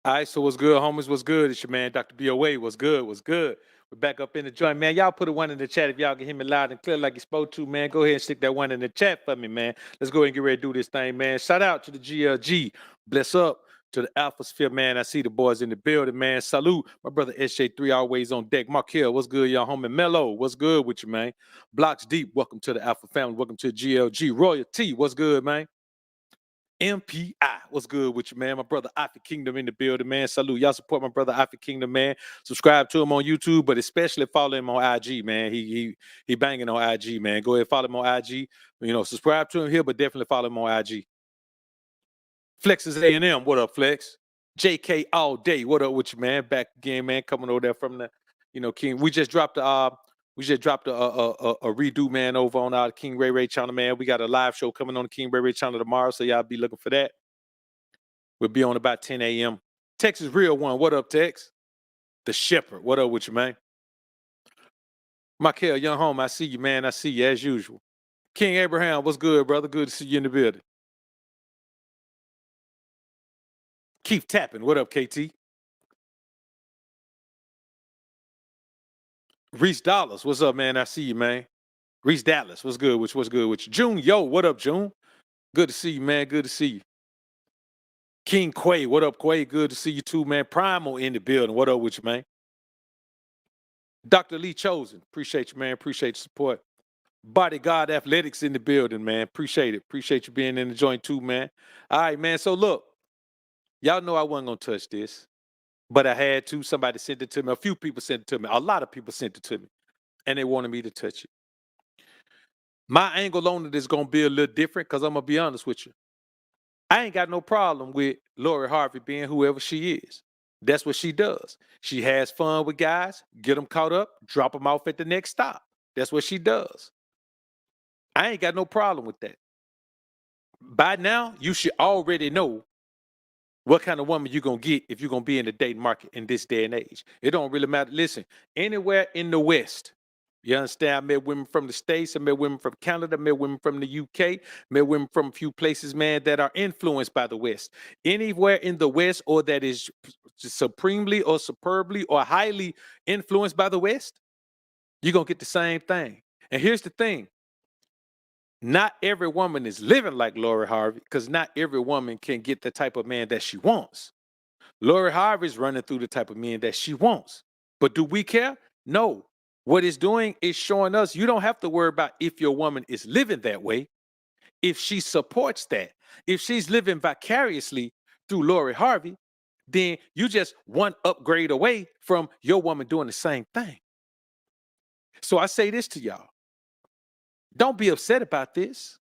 All right, so what's good, homies? What's good? It's your man, Dr. BOA. What's good? What's good? We're back up in the joint, man. Y'all put a one in the chat if y'all can hear me loud and clear like you're supposed to, man. Go ahead and stick that one in the chat for me, man. Let's go ahead and get ready to do this thing, man. Shout out to the GLG. Bless up to the Alphasphere, man. I see the boys in the building, man. Salute. My brother SJ3 always on deck. Mark Hill, what's good, y'all? Homie Mello, what's good with you, man? Blocks Deep, welcome to the Alpha family. Welcome to the GLG. Royalty, what's good, man? MPI. What's good with you, man? My brother Alpha Kingdom in the building, man. Salute. Y'all support my brother Alpha Kingdom, man. Subscribe to him on YouTube, but especially follow him on IG, man. He banging on IG, man. Go ahead, follow him on IG. Subscribe to him here, but definitely follow him on IG. Flex is A&M. What up, Flex? JK all day. What up with you, man? Back again, man. Coming over there from the, King. We just dropped a redo, man, over on our King Ray Ray channel, man. We got a live show coming on the King Ray Ray channel tomorrow, so y'all be looking for that. We'll be on about 10 a.m. Texas Real One. What up, Tex? The Shepherd. What up with you, man? Michael, young home. I see you, man. I see you as usual. King Abraham, what's good, brother? Good to see you in the building. Keith Tapping. What up, KT? Reese Dollars. What's up, man? I see you, man. Reese Dallas. What's good with you? What's good with you? June, yo. What up, June? Good to see you, man. Good to see you. King Quay. What up, Quay? Good to see you too, man. Primal in the building. What up with you, man? Dr. Lee Chosen. Appreciate you, man. Appreciate your support. Bodyguard Athletics in the building, man. Appreciate it. Appreciate you being in the joint too, man. All right, man. So look, y'all know I wasn't gonna touch this, but I had to. Somebody sent it to me. A few people sent it to me. A lot of people sent it to me, and they wanted me to touch it. My angle on it is gonna be a little different because I'm gonna be honest with you. I ain't got no problem with Lori Harvey being whoever she is. That's what she does. She has fun with guys, get them caught up, drop them off at the next stop. That's what she does. I ain't got no problem with that. By now, you should already know what kind of woman you're going to get if you're going to be in the dating market in this day and age. It don't really matter. Listen, anywhere in the West, you understand? I met women from the States, I met women from Canada, I met women from the UK, met women from a few places, man, that are influenced by the West. Anywhere in the West or that is supremely or superbly or highly influenced by the West, you're going to get the same thing. And here's the thing. Not every woman is living like Lori Harvey because not every woman can get the type of man that she wants. Lori Harvey's running through the type of men that she wants. But do we care? No. What it's doing is showing us you don't have to worry about if your woman is living that way, if she supports that. If she's living vicariously through Lori Harvey, then you just one upgrade away from your woman doing the same thing. So I say this to y'all. Don't be upset about this.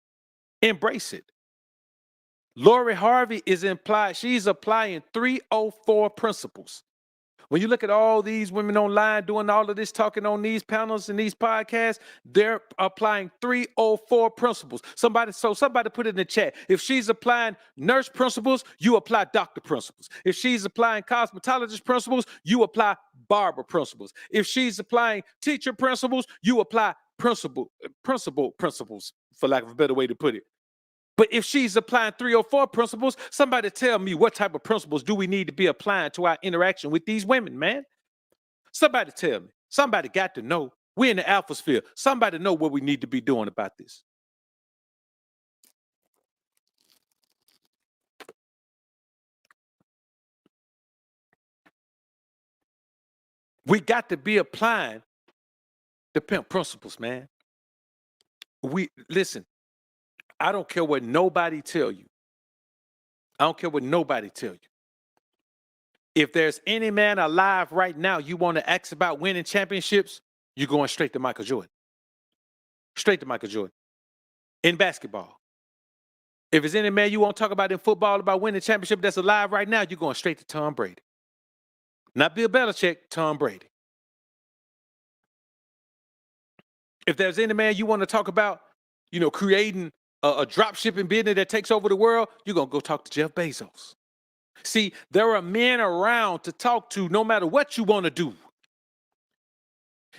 Embrace it. Lori Harvey she's applying 304 principles. When you look at all these women online doing all of this, talking on these panels and these podcasts, they're applying 304 principles. Somebody put it in the chat. If she's applying nurse principles, you apply doctor principles. If she's applying cosmetologist principles, you apply barber principles. If she's applying teacher principles, you apply principles, for lack of a better way to put it. But if she's applying 304 principles, somebody tell me what type of principles do we need to be applying to our interaction with these women, man? Somebody tell me. Somebody got to know. We're in the alpha sphere. Somebody know what we need to be doing about this. We got to be applying the pimp principles, man. Listen, I don't care what nobody tell you. I don't care what nobody tell you. If there's any man alive right now you want to ask about winning championships, you're going straight to Michael Jordan. Straight to Michael Jordan. In basketball. If there's any man you want to talk about in football about winning championship that's alive right now, you're going straight to Tom Brady. Not Bill Belichick, Tom Brady. If there's any man you want to talk about, creating a drop shipping business that takes over the world, you're going to go talk to Jeff Bezos. See, there are men around to talk to no matter what you want to do.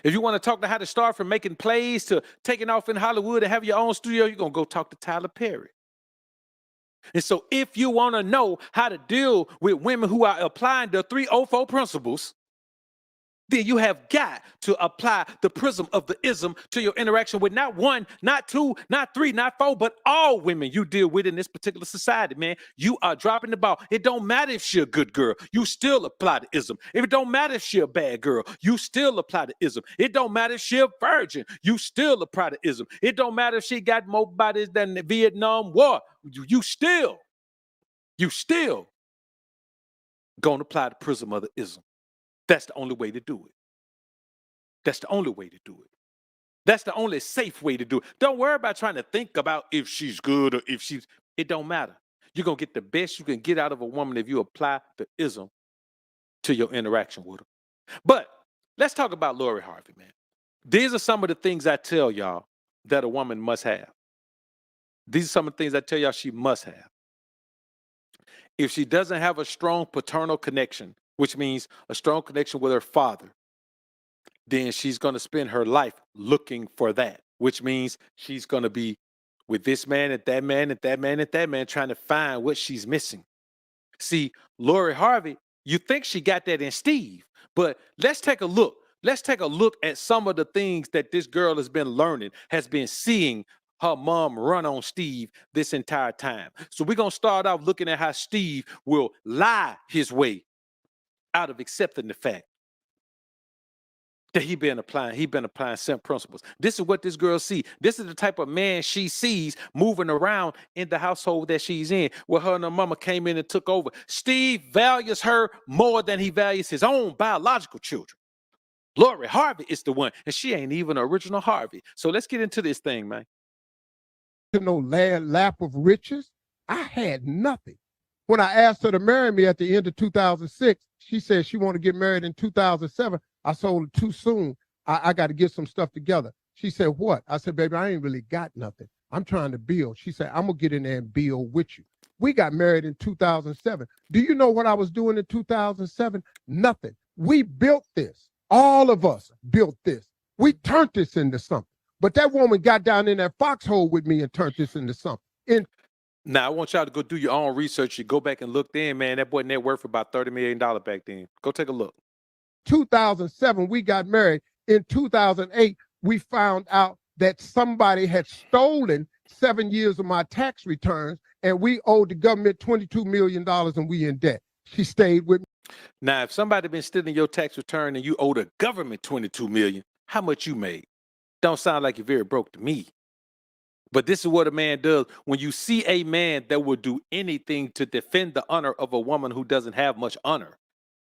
If you want to talk to how to start from making plays to taking off in Hollywood and have your own studio, you're going to go talk to Tyler Perry. And so if you want to know how to deal with women who are applying the 304 principles, then you have got to apply the prism of the ism to your interaction with not one, not two, not three, not four, but all women you deal with in this particular society, man. You are dropping the ball. It don't matter if she a good girl. You still apply the ism. If it don't matter if she a bad girl, you still apply the ism. It don't matter if she a virgin. You still apply the ism. It don't matter if she got more bodies than the Vietnam War. You still gonna apply the prism of the ism. That's the only way to do it. That's the only way to do it. That's the only safe way to do it. Don't worry about trying to think about if she's good or if she's, it don't matter. You're going to get the best you can get out of a woman if you apply the ism to your interaction with her. But let's talk about Lori Harvey, man. These are some of the things I tell y'all that a woman must have. These are some of the things I tell y'all she must have. If she doesn't have a strong paternal connection, which means a strong connection with her father, then she's going to spend her life looking for that, which means she's going to be with this man and that man and that man and that man trying to find what she's missing. See, Lori Harvey, you think she got that in Steve, but let's take a look. Let's take a look at some of the things that this girl has been learning, has been seeing her mom run on Steve this entire time. So we're going to start off looking at how Steve will lie his way out of accepting the fact that he been applying simple principles. This is what this girl see. This is the type of man she sees moving around in the household that she's in, where her and her mama came in and took over. Steve values her more than he values his own biological children. Lori Harvey is the one, and she ain't even original Harvey. So let's get into this thing, man. No lap of riches. I had nothing. When I asked her to marry me at the end of 2006, she said she wanted to get married in 2007. I told her too soon. I got to get some stuff together. She said, what? I said, baby, I ain't really got nothing. I'm trying to build. She said, I'm going to get in there and build with you. We got married in 2007. Do you know what I was doing in 2007? Nothing. We built this. All of us built this. We turned this into something. But that woman got down in that foxhole with me and turned this into something. Now, I want y'all to go do your own research. You go back and look then, man. That boy net worth about $30 million back then. Go take a look. 2007, we got married. In 2008, we found out that somebody had stolen 7 years of my tax returns, and we owed the government $22 million and we in debt. She stayed with me. Now, if somebody been stealing your tax return and you owe the government $22 million, how much you made? Don't sound like you're very broke to me. But this is what a man does. When you see a man that will do anything to defend the honor of a woman who doesn't have much honor,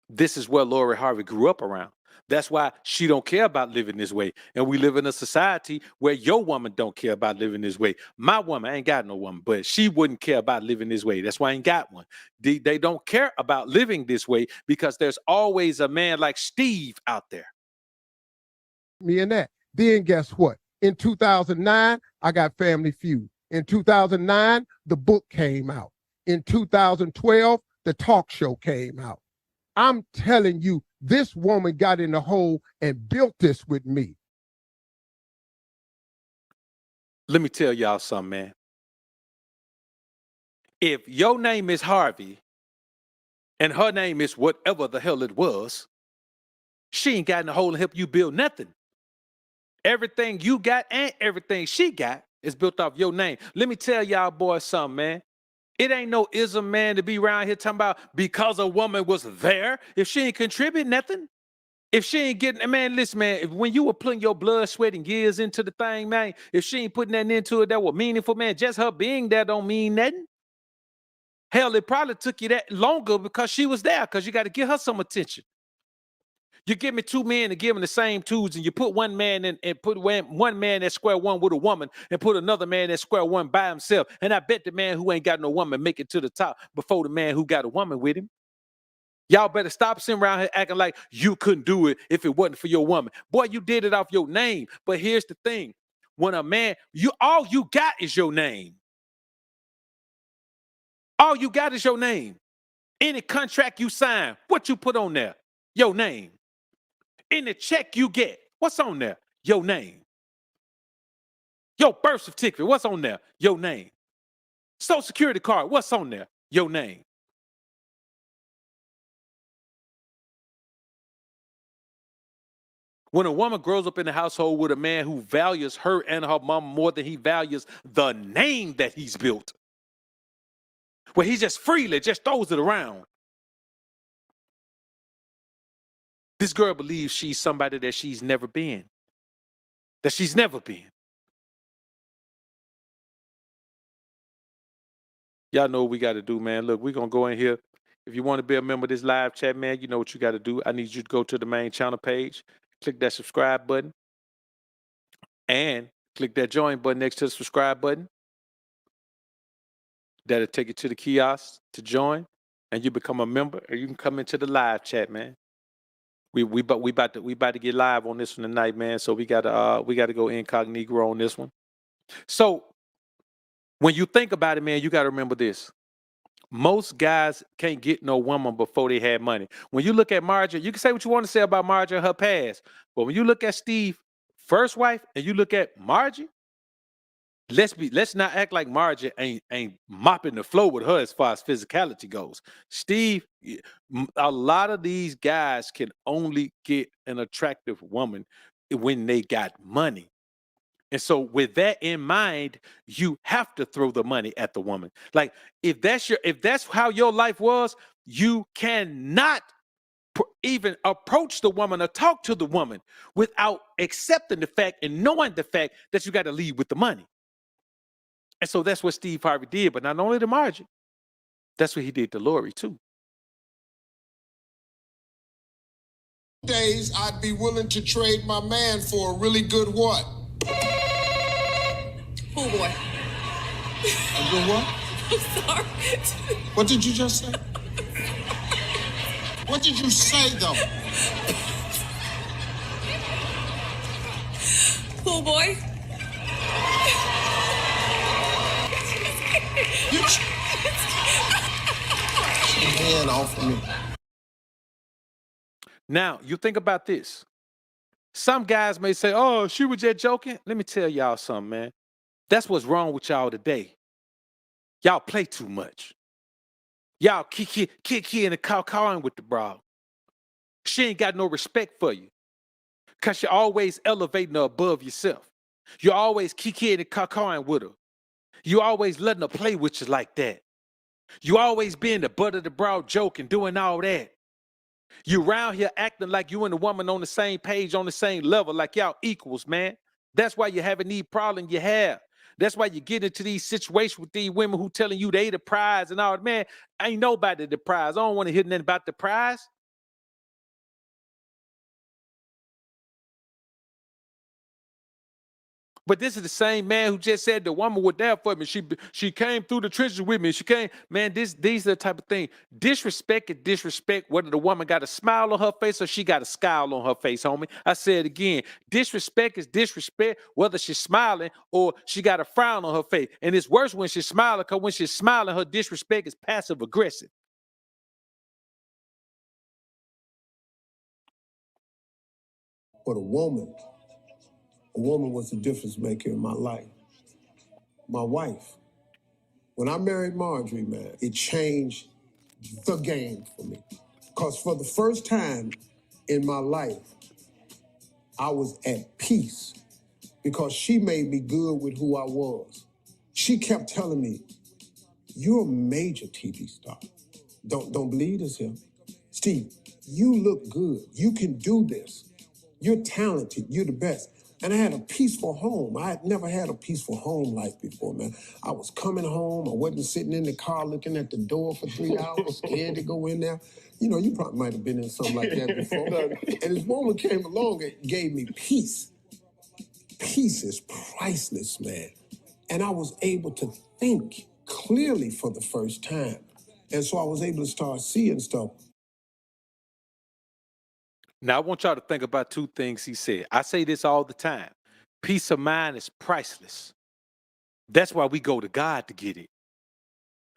this is where Lori Harvey grew up around. That's why she don't care about living this way. And we live in a society where your woman don't care about living this way. My woman, I ain't got no woman, but she wouldn't care about living this way. That's why I ain't got one. They don't care about living this way because there's always a man like Steve out there. Me and that. Then guess what? In 2009, I got Family Feud. In 2009, the book came out. In 2012, the talk show came out. I'm telling you, this woman got in the hole and built this with me. Let me tell y'all something, man. If your name is Harvey and her name is whatever the hell it was, she ain't got in the hole and help you build nothing. Everything you got and everything she got is built off your name. Let me tell y'all boys something, man. It ain't no ism, man, to be around here talking about because a woman was there. If she ain't contribute nothing, if she ain't getting, man, listen, man, when you were putting your blood, sweat, and gears into the thing, man, if she ain't putting nothing into it that was meaningful, man, just her being there don't mean nothing. Hell, it probably took you that longer because she was there, because you got to give her some attention. You give me two men and give them the same tools, and you put one man in and put one man at square one with a woman and put another man at square one by himself. And I bet the man who ain't got no woman make it to the top before the man who got a woman with him. Y'all better stop sitting around here acting like you couldn't do it if it wasn't for your woman. Boy, you did it off your name. But here's the thing. When a man, all you got is your name. All you got is your name. Any contract you sign, what you put on there? Your name. In the check you get, what's on there? Your name. Your birth certificate, what's on there? Your name. Social Security card, what's on there? Your name. When a woman grows up in a household with a man who values her and her mom more than he values the name that he's built, where he just freely just throws it around, this girl believes she's somebody that she's never been. Y'all know what we got to do, man. Look, we're going to go in here. If you want to be a member of this live chat, man, you know what you got to do. I need you to go to the main channel page, click that subscribe button, and click that join button next to the subscribe button. That'll take you to the kiosk to join, and you become a member, or you can come into the live chat, man. We about to get live on this one tonight, man. So we gotta go incognito on this one. So when you think about it, man, you gotta remember this. Most guys can't get no woman before they had money. When you look at Marjorie, you can say what you want to say about Marjorie and her past, but when you look at Steve's first wife and you look at Margie, let's not act like Margie ain't mopping the floor with her as far as physicality goes. Steve, a lot of these guys can only get an attractive woman when they got money. And so with that in mind, you have to throw the money at the woman. Like if that's how your life was, you cannot even approach the woman or talk to the woman without accepting the fact and knowing the fact that you got to lead with the money. And so that's what Steve Harvey did, but not only to Margie, that's what he did to Lori too. Days I'd be willing to trade my man for a really good what? Oh boy. A good what? I'm sorry. What did you just say? What did you say though? Pool boy. You hand off of me. Now, you think about this. Some guys may say, oh, she was just joking. Let me tell y'all something, man. That's what's wrong with y'all today. Y'all play too much. Y'all kick in the cawing with the bra. She ain't got no respect for you. Because you're always elevating her above yourself. You're always kicking and cawing with her. You always letting her play with you like that. You always being the butt of the broad joke and doing all that. You around here acting like you and the woman on the same page, on the same level, like y'all equals, man. That's why you're having these problems you have. That's why you get into these situations with these women who telling you they the prize and all that. Man, ain't nobody the prize. I don't want to hear nothing about the prize. But this is the same man who just said the woman was there for me. She came through the trenches with me. She came, man, these are the type of thing. Disrespect is disrespect, whether the woman got a smile on her face or she got a scowl on her face, homie. I said it again. Disrespect is disrespect, whether she's smiling or she got a frown on her face. And it's worse when she's smiling, because when she's smiling, her disrespect is passive aggressive. But a woman was the difference maker in my life. My wife. When I married Marjorie, man, it changed the game for me. Because for the first time in my life, I was at peace because she made me good with who I was. She kept telling me, you're a major TV star. Don't believe this here. Steve, you look good. You can do this. You're talented. You're the best. And I had a peaceful home. I had never had a peaceful home life before, man. I was coming home. I wasn't sitting in the car looking at the door for 3 hours, scared to go in there. You know, you probably might have been in something like that before. And this woman came along and gave me peace. Peace is priceless, man. And I was able to think clearly for the first time. And so I was able to start seeing stuff. Now, I want y'all to think about two things he said. I say this all the time. Peace of mind is priceless. That's why we go to God to get it.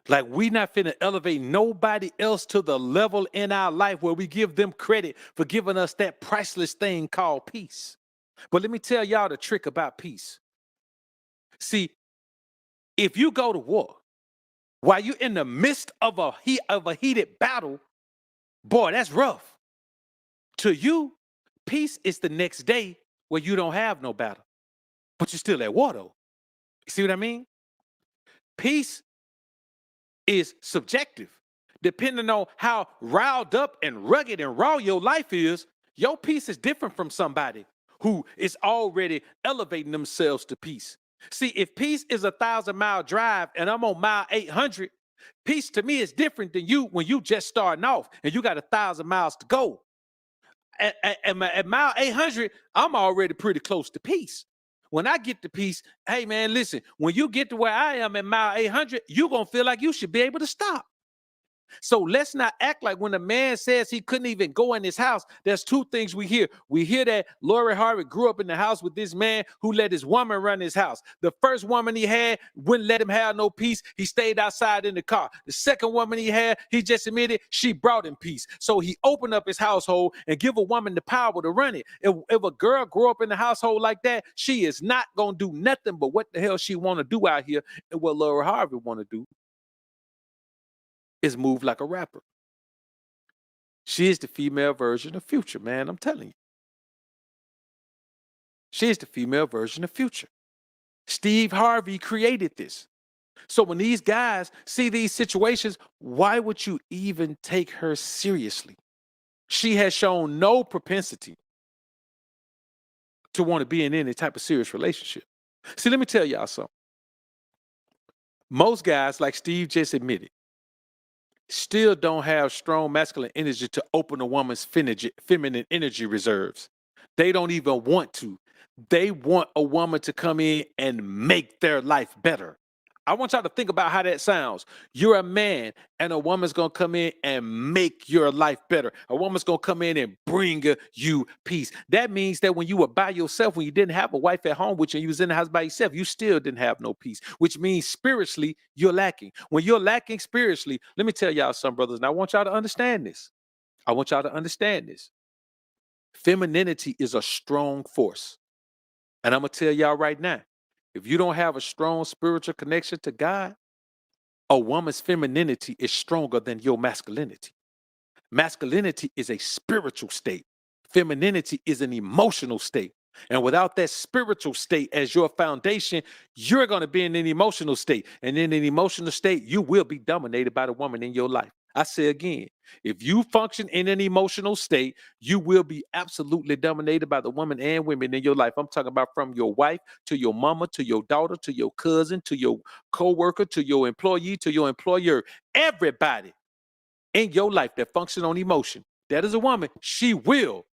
Like, we not finna elevate nobody else to the level in our life where we give them credit for giving us that priceless thing called peace. But let me tell y'all the trick about peace. See, if you go to war while you're in the midst of a heated battle, boy, that's rough. To you, peace is the next day where you don't have no battle, but you're still at war though. You see what I mean? Peace is subjective. Depending on how riled up and rugged and raw your life is, your peace is different from somebody who is already elevating themselves to peace. See, if peace is a 1,000-mile drive and I'm on mile 800, peace to me is different than you when you just starting off and you got 1,000 miles to go. At mile 800, I'm already pretty close to peace. When I get to peace, hey man, listen, when you get to where I am at mile 800, you're going to feel like you should be able to stop. So let's not act like when a man says he couldn't even go in his house, there's two things we hear. We hear that Lori Harvey grew up in the house with this man who let his woman run his house. The first woman he had wouldn't let him have no peace. He stayed outside in the car. The second woman he had, he just admitted she brought him peace. So he opened up his household and give a woman the power to run it. If a girl grew up in the household like that, she is not going to do nothing but what the hell she want to do out here and what Lori Harvey want to do is move like a rapper. She is the female version of Future, man. I'm telling you. She is the female version of Future. Steve Harvey created this. So when these guys see these situations, why would you even take her seriously? She has shown no propensity to want to be in any type of serious relationship. See, let me tell y'all something. Most guys, like Steve just admitted, still don't have strong masculine energy to open a woman's feminine energy reserves. They don't even want to. They want a woman to come in and make their life better. I want y'all to think about how that sounds. You're a man and a woman's going to come in and make your life better. A woman's going to come in and bring you peace. That means that when you were by yourself, when you didn't have a wife at home with you and you was in the house by yourself, you still didn't have no peace, which means spiritually you're lacking. When you're lacking spiritually, let me tell y'all something, brothers, and I want y'all to understand this. I want y'all to understand this. Femininity is a strong force. And I'm going to tell y'all right now, if you don't have a strong spiritual connection to God, a woman's femininity is stronger than your masculinity. Masculinity is a spiritual state. Femininity is an emotional state. And without that spiritual state as your foundation, you're going to be in an emotional state. And in an emotional state, you will be dominated by the woman in your life. I say again, if you function in an emotional state, you will be absolutely dominated by the woman and women in your life. I'm talking about from your wife to your mama, to your daughter, to your cousin, to your coworker, to your employee, to your employer. Everybody in your life that function on emotion, that is a woman, she will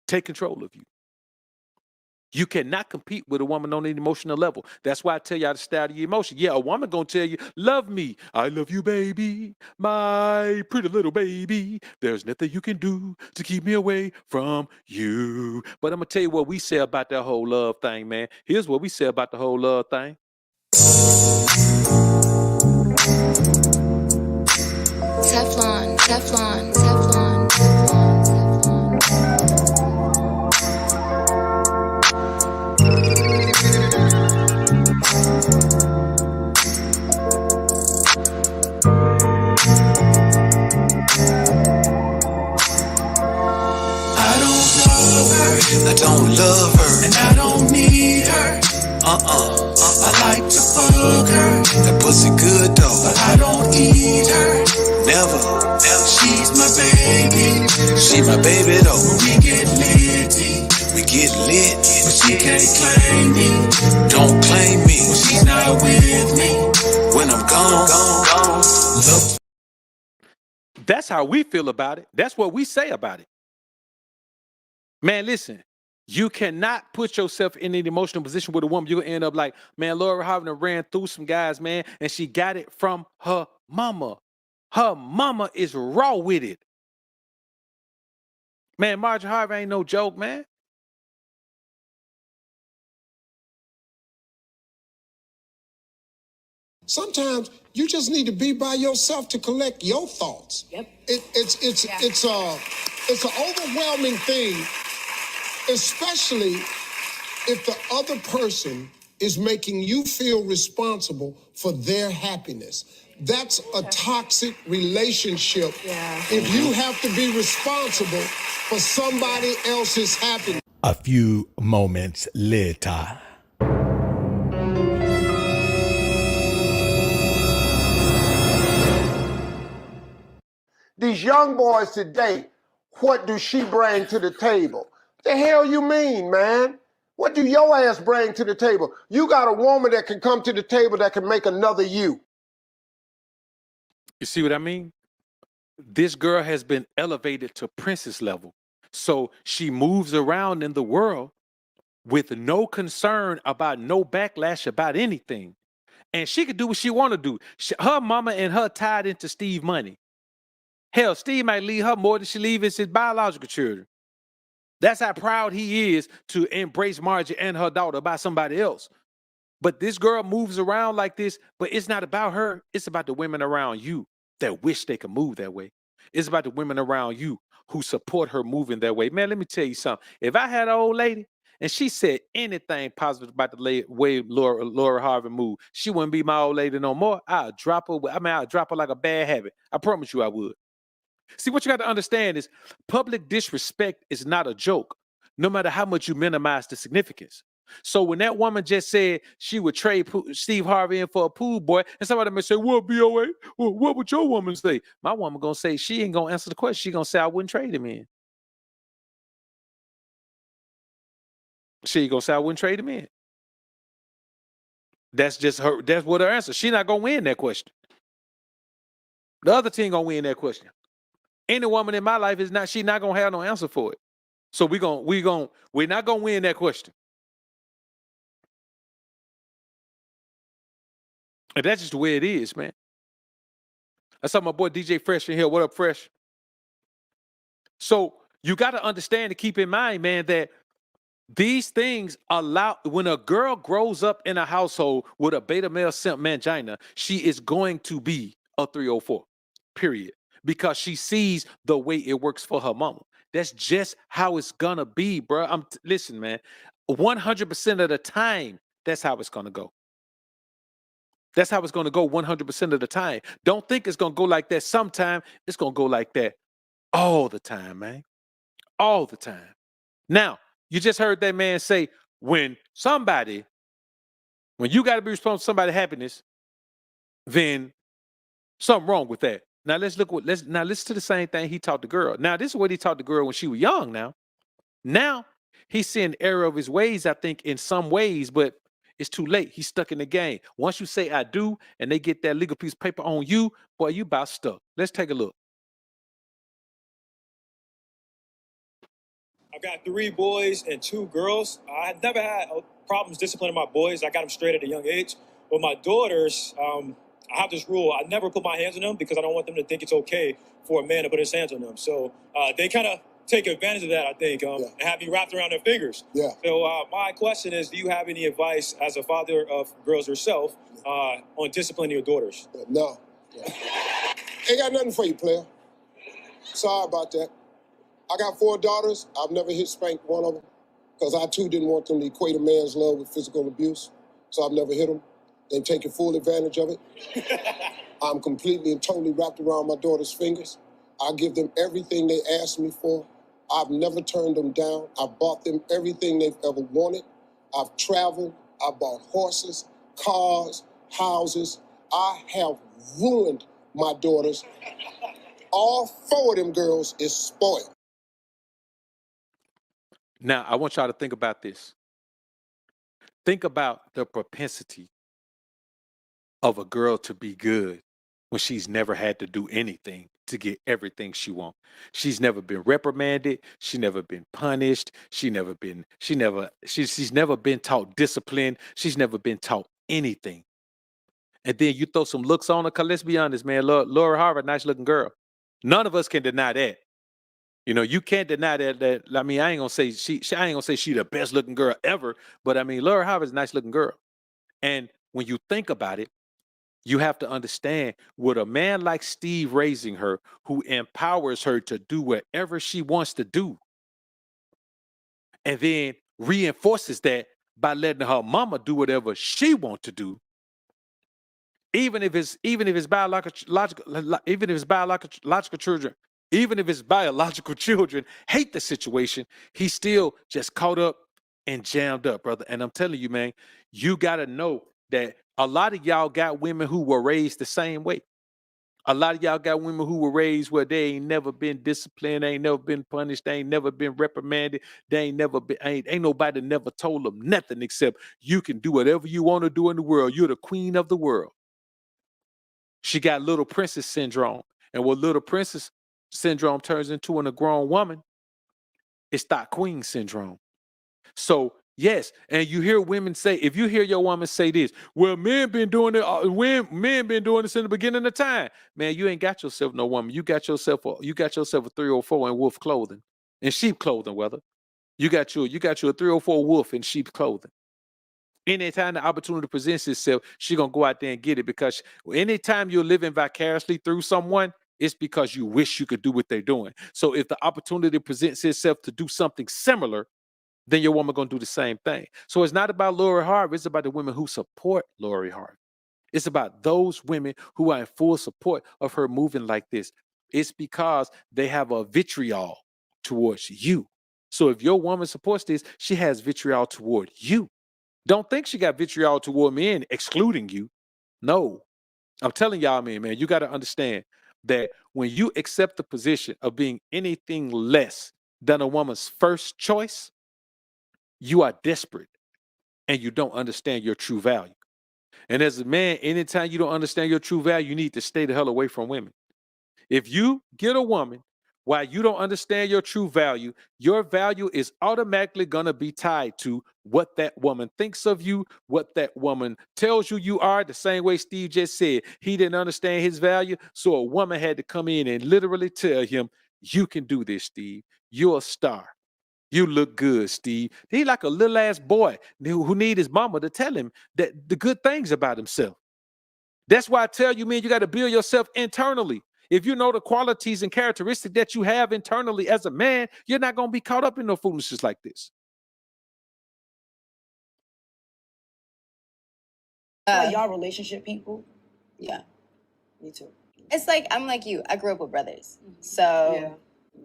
take control of you. You cannot compete with a woman on an emotional level. That's why I tell y'all to stay out of your emotion. Yeah, a woman gonna tell you, love me. I love you, baby. My pretty little baby. There's nothing you can do to keep me away from you. But I'm gonna tell you what we say about that whole love thing, man. Here's what we say about the whole love thing. Teflon, Teflon, Teflon, Teflon, Teflon. I don't love her, and I don't need her. I like to fuck her. That pussy good though, but I don't eat her. Never. She's my baby. She my baby though. We get lit, but she can't claim me. Don't claim me when she's not with me. When I'm gone. Look. That's how we feel about it. That's what we say about it. Man, listen, you cannot put yourself in an emotional position with a woman. You're going to end up like, man, Laura Harvey ran through some guys, man, and she got it from her mama. Her mama is raw with it. Man, Marjorie Harvey ain't no joke, man. Sometimes you just need to be by yourself to collect your thoughts. Yep. It's an overwhelming thing, especially if the other person is making you feel responsible for their happiness. That's a toxic relationship. If you have to be responsible for somebody else's happiness. A few moments later. These young boys today, what do she bring to the table? The hell you mean, man? What do your ass bring to the table? You got a woman that can come to the table that can make another you. You see what I mean? This girl has been elevated to princess level. So she moves around in the world with no concern about no backlash about anything. And she could do what she want to do. Her mama and her tied into Steve money. Hell, Steve might leave her more than she leaves his biological children. That's how proud he is to embrace Margie and her daughter by somebody else. But this girl moves around like this, but it's not about her. It's about the women around you that wish they could move that way. It's about the women around you who support her moving that way. Man, let me tell you something. If I had an old lady and she said anything positive about the way Laura Harvey moved, she wouldn't be my old lady no more. I'd drop her. I'd drop her like a bad habit. I promise you I would. See, what you got to understand is public disrespect is not a joke, no matter how much you minimize the significance. So when that woman just said she would trade Steve Harvey in for a pool boy, and somebody may say, well, BOA, well, what would your woman say? My woman going to say, she ain't going to answer the question. She going to say, I wouldn't trade him in. She ain't going to say, I wouldn't trade him in. That's just her. That's what her answer. She not going to win that question. The other team going to win that question. Any woman in my life is not, she not going to have no answer for it. So we're not going to win that question. And that's just the way it is, man. I saw my boy DJ Fresh in here. What up, Fresh? So you got to understand and keep in mind, man, that these things allow, when a girl grows up in a household with a beta male simp mangina, she is going to be a 304, period. Because she sees the way it works for her mama. That's just how it's gonna be, bro. Listen, man, 100% of the time, that's how it's gonna go. That's how it's gonna go 100% of the time. Don't think it's gonna go like that sometime. It's gonna go like that all the time, man. All the time. Now, you just heard that man say, when you gotta be responsible for somebody's happiness, then something wrong with that. Now listen to the same thing he taught the girl. Now, this is what he taught the girl when she was young Now, he's seeing error of his ways, I think, in some ways, but it's too late. He's stuck in the game. Once you say I do, and they get that legal piece of paper on you, boy, you about stuck. Let's take a look. I got 3 boys and 2 girls. I had never had problems disciplining my boys. I got them straight at a young age. But my daughters, I have this rule. I never put my hands on them because I don't want them to think it's okay for a man to put his hands on them. So they kind of take advantage of that, I think, and have me wrapped around their fingers. Yeah. So my question is, do you have any advice as a father of girls yourself on disciplining your daughters? No. Ain't got nothing for you, player. Sorry about that. I got 4 daughters. I've never spanked one of them because I, too, didn't want them to equate a man's love with physical abuse. So I've never hit them. They've taken full advantage of it. I'm completely and totally wrapped around my daughter's fingers. I give them everything they ask me for. I've never turned them down. I bought them everything they've ever wanted. I've traveled. I bought horses, cars, houses. I have ruined my daughters. All 4 of them girls is spoiled. Now, I want y'all to think about this. Think about the propensity of a girl to be good when she's never had to do anything to get everything she wants. She's never been reprimanded. She's never been punished. She's never been taught discipline. She's never been taught anything. And then you throw some looks on her, because let's be honest, man, Laura Harvey, nice looking girl. None of us can deny that. You know, you can't deny that. I mean, I ain't gonna say she the best looking girl ever, but I mean, Laura Harvey's a nice looking girl. And when you think about it, you have to understand, with a man like Steve raising her, who empowers her to do whatever she wants to do, and then reinforces that by letting her mama do whatever she wants to do, even if it's biological children, even if his biological children hate the situation, he's still just caught up and jammed up, brother. And I'm telling you, man, you gotta know that a lot of y'all got women who were raised the same way. A lot of y'all got women who were raised where they ain't never been disciplined, they ain't never been punished, they ain't never been reprimanded, they ain't never been, ain't nobody never told them nothing except you can do whatever you want to do in the world. You're the queen of the world. She got little princess syndrome. And what little princess syndrome turns into in a grown woman, it's thought queen syndrome. So yes, and you hear women say, if you hear your woman say this, well, men been doing it, men been doing this in the beginning of time. Man, you ain't got yourself no woman. You got yourself a 304 in wolf clothing, in sheep clothing, whether. You got your 304 wolf in sheep clothing. Anytime the opportunity presents itself, she gonna go out there and get it, because anytime you're living vicariously through someone, it's because you wish you could do what they're doing. So if the opportunity presents itself to do something similar, then your woman gonna do the same thing. So it's not about Lori Harvey, it's about the women who support Lori Harvey. It's about those women who are in full support of her moving like this. It's because they have a vitriol towards you. So if your woman supports this, she has vitriol toward you. Don't think she got vitriol toward men excluding you. No. I'm telling y'all, man, you got to understand that when you accept the position of being anything less than a woman's first choice, you are desperate and you don't understand your true value. And as a man, anytime you don't understand your true value, you need to stay the hell away from women. If you get a woman while you don't understand your true value, your value is automatically going to be tied to what that woman thinks of you, what that woman tells you you are. The same way Steve just said, he didn't understand his value. So a woman had to come in and literally tell him, you can do this, Steve. You're a star. You look good, Steve. He like a little ass boy who need his mama to tell him that the good things about himself. That's why I tell you, man, you got to build yourself internally. If you know the qualities and characteristics that you have internally as a man, you're not going to be caught up in no foolishness like this. Like y'all relationship people? Yeah. Me too. It's like, I'm like you. I grew up with brothers. So Yeah.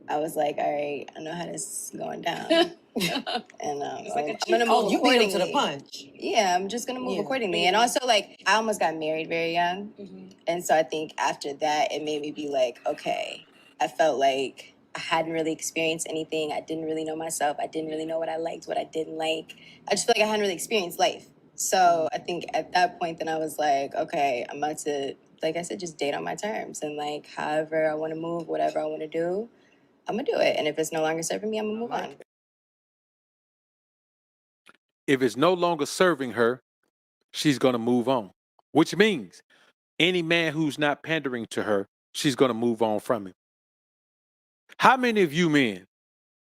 I was like, all right, I know how this is going down. And It's like I'm a going to move you beat him to the accordingly. punch. Yeah, I'm just going to move Yeah. accordingly. And also, like, I almost got married very young. And so I think after that, it made me be like, okay, I felt like I hadn't really experienced anything. I didn't really know myself. I didn't really know what I liked, what I didn't like. I just feel like I hadn't really experienced life. So I think at that point, then I was like, okay, I'm about to, like I said, just date on my terms. And like, however I want to move, whatever I want to do, I'm going to do it. And if it's no longer serving me, I'm going to move on. If it's no longer serving her, she's going to move on, which means any man who's not pandering to her, she's going to move on from him. How many of you men,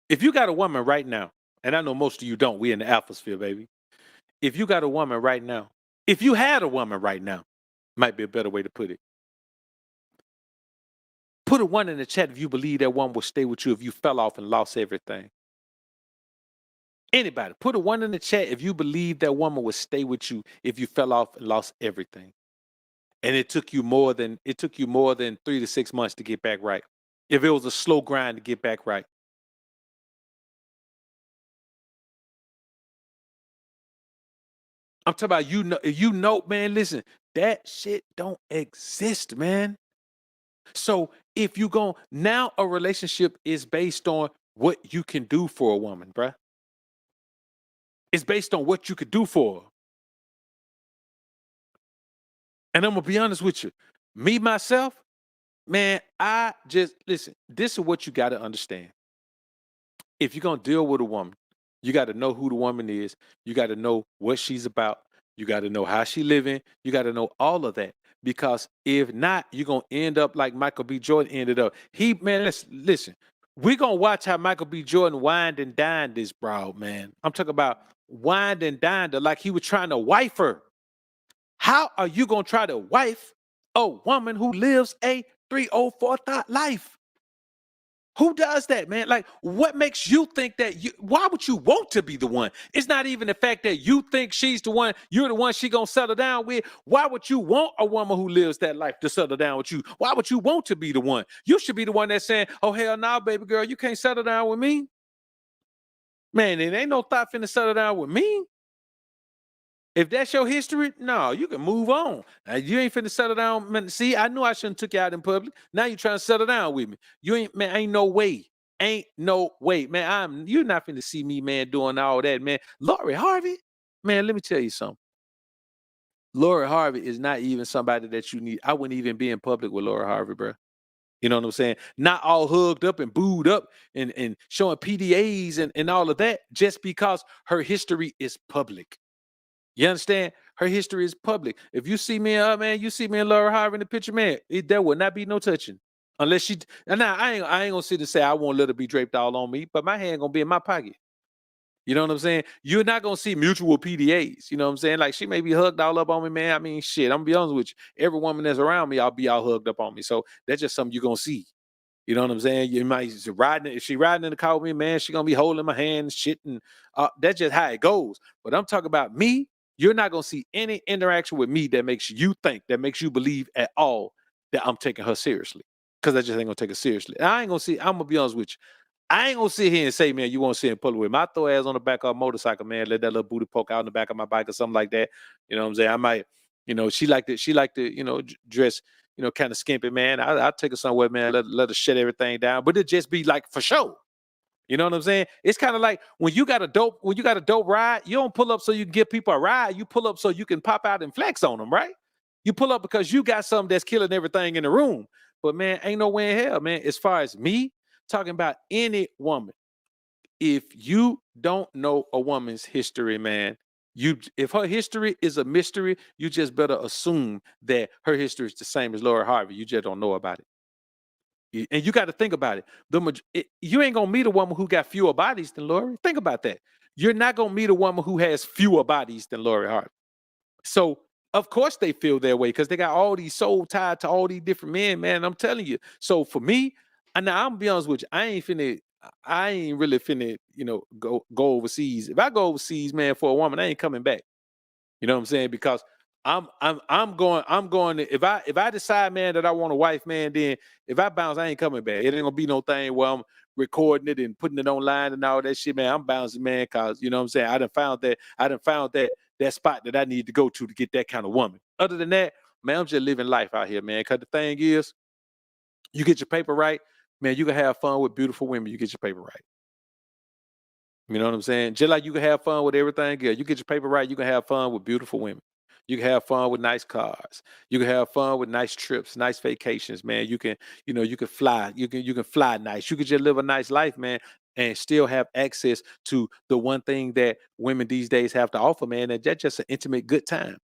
if you got a woman right now, and I know most of you don't, we in the atmosphere, baby. If you got a woman right now, if you had a woman right now, might be a better way to put it. Put a 1 in the chat if you believe that one will stay with you if you fell off and lost everything. Anybody, put a 1 in the chat if you believe that woman would stay with you if you fell off and lost everything. And it took you more than 3 to 6 months to get back right. If it was a slow grind to get back right. I'm talking about you know, man, listen, that shit don't exist, man. So if you go now, a relationship is based on what you can do for a woman, bruh. It's based on what you could do for her. And I'm gonna be honest with you. Me, myself, man, I just listen, this is what you gotta understand. If you're gonna deal with a woman, you gotta know who the woman is, you gotta know what she's about, you gotta know how she living, you gotta know all of that. Because if not, you're gonna end up like Michael B. Jordan ended up. Listen, we're gonna watch how Michael B. Jordan wined and dined this broad, man. I'm talking about wined and dined her like he was trying to wife her. How are you gonna try to wife a woman who lives a 304 thought life? Who does that, man? Like, what makes you think that why would you want to be the one? It's not even the fact that you think she's the one, you're the one she gonna settle down with. Why would you want a woman who lives that life to settle down with you? Why would you want to be the one? You should be the one that's saying, oh, hell no, baby girl, you can't settle down with me. Man, it ain't no thought finna settle down with me. If that's your history, no, you can move on. Now, you ain't finna settle down. Man, see, I knew I shouldn't took you out in public. Now you trying to settle down with me. You ain't, man, ain't no way. Ain't no way. Man, you're not finna see me, man, doing all that, man. Lori Harvey, man, let me tell you something. Lori Harvey is not even somebody that you need. I wouldn't even be in public with Lori Harvey, bro. You know what I'm saying? Not all hugged up and booed up and showing PDAs and all of that just because her history is public. You understand? Her history is public. If you see me, man, you see me and Laura Harvey in the picture, man, there will not be no touching. Unless she, and now I ain't gonna sit and say I won't let her be draped all on me, but my hand gonna be in my pocket. You know what I'm saying? You're not gonna see mutual PDAs. You know what I'm saying? Like she may be hugged all up on me, man. I mean, shit, I'm gonna be honest with you. Every woman that's around me, I'll be all hugged up on me. So that's just something you're gonna see. You know what I'm saying? You might riding if she riding in the car with me, man, she gonna be holding my hand and shit, and that's just how it goes. But I'm talking about me. You're not gonna see any interaction with me that makes you think, that makes you believe at all that I'm taking her seriously. Because I just ain't gonna take her seriously. And I ain't gonna see. I'm gonna be honest with you. I ain't gonna sit here and say, man, you won't sit and pull away. My throw ass on the back of a motorcycle, man. Let that little booty poke out in the back of my bike or something like that. You know what I'm saying? I might, she like to, dress, kind of skimpy, man. I'll take her somewhere, man. Let her shut everything down. But it just be like for sure. You know what I'm saying? It's kind of like when you got a dope ride, you don't pull up so you can give people a ride. You pull up so you can pop out and flex on them, right? You pull up because you got something that's killing everything in the room. But man, ain't no way in hell, man. As far as me talking about any woman, if you don't know a woman's history, man, if her history is a mystery, you just better assume that her history is the same as Laura Harvey. You just don't know about it. And you got to think about it. You ain't gonna meet a woman who got fewer bodies than Lori. Think about that. You're not gonna meet a woman who has fewer bodies than Lori Harvey. So of course they feel their way because they got all these soul tied to all these different men, man. I'm telling you. So for me, and now I'm gonna be honest with you, I ain't really finna, go overseas. If I go overseas, man, for a woman, I ain't coming back. You know what I'm saying? Because I'm going if I decide, man, that I want a wife, man, then if I bounce, I ain't coming back. It ain't gonna be no thing where I'm recording it and putting it online and all that shit, man. I'm bouncing, man, cause you know what I'm saying? I done found that spot that I need to go to get that kind of woman. Other than that, man, I'm just living life out here, man. Cause the thing is, you get your paper right, man, you can have fun with beautiful women. You get your paper right. You know what I'm saying? Just like you can have fun with everything else. You get your paper right, you can have fun with beautiful women. You can have fun with nice cars. You can have fun with nice trips, nice vacations, man. You can fly. You can fly nice. You can just live a nice life, man, and still have access to the one thing that women these days have to offer, man. And that's just an intimate good time.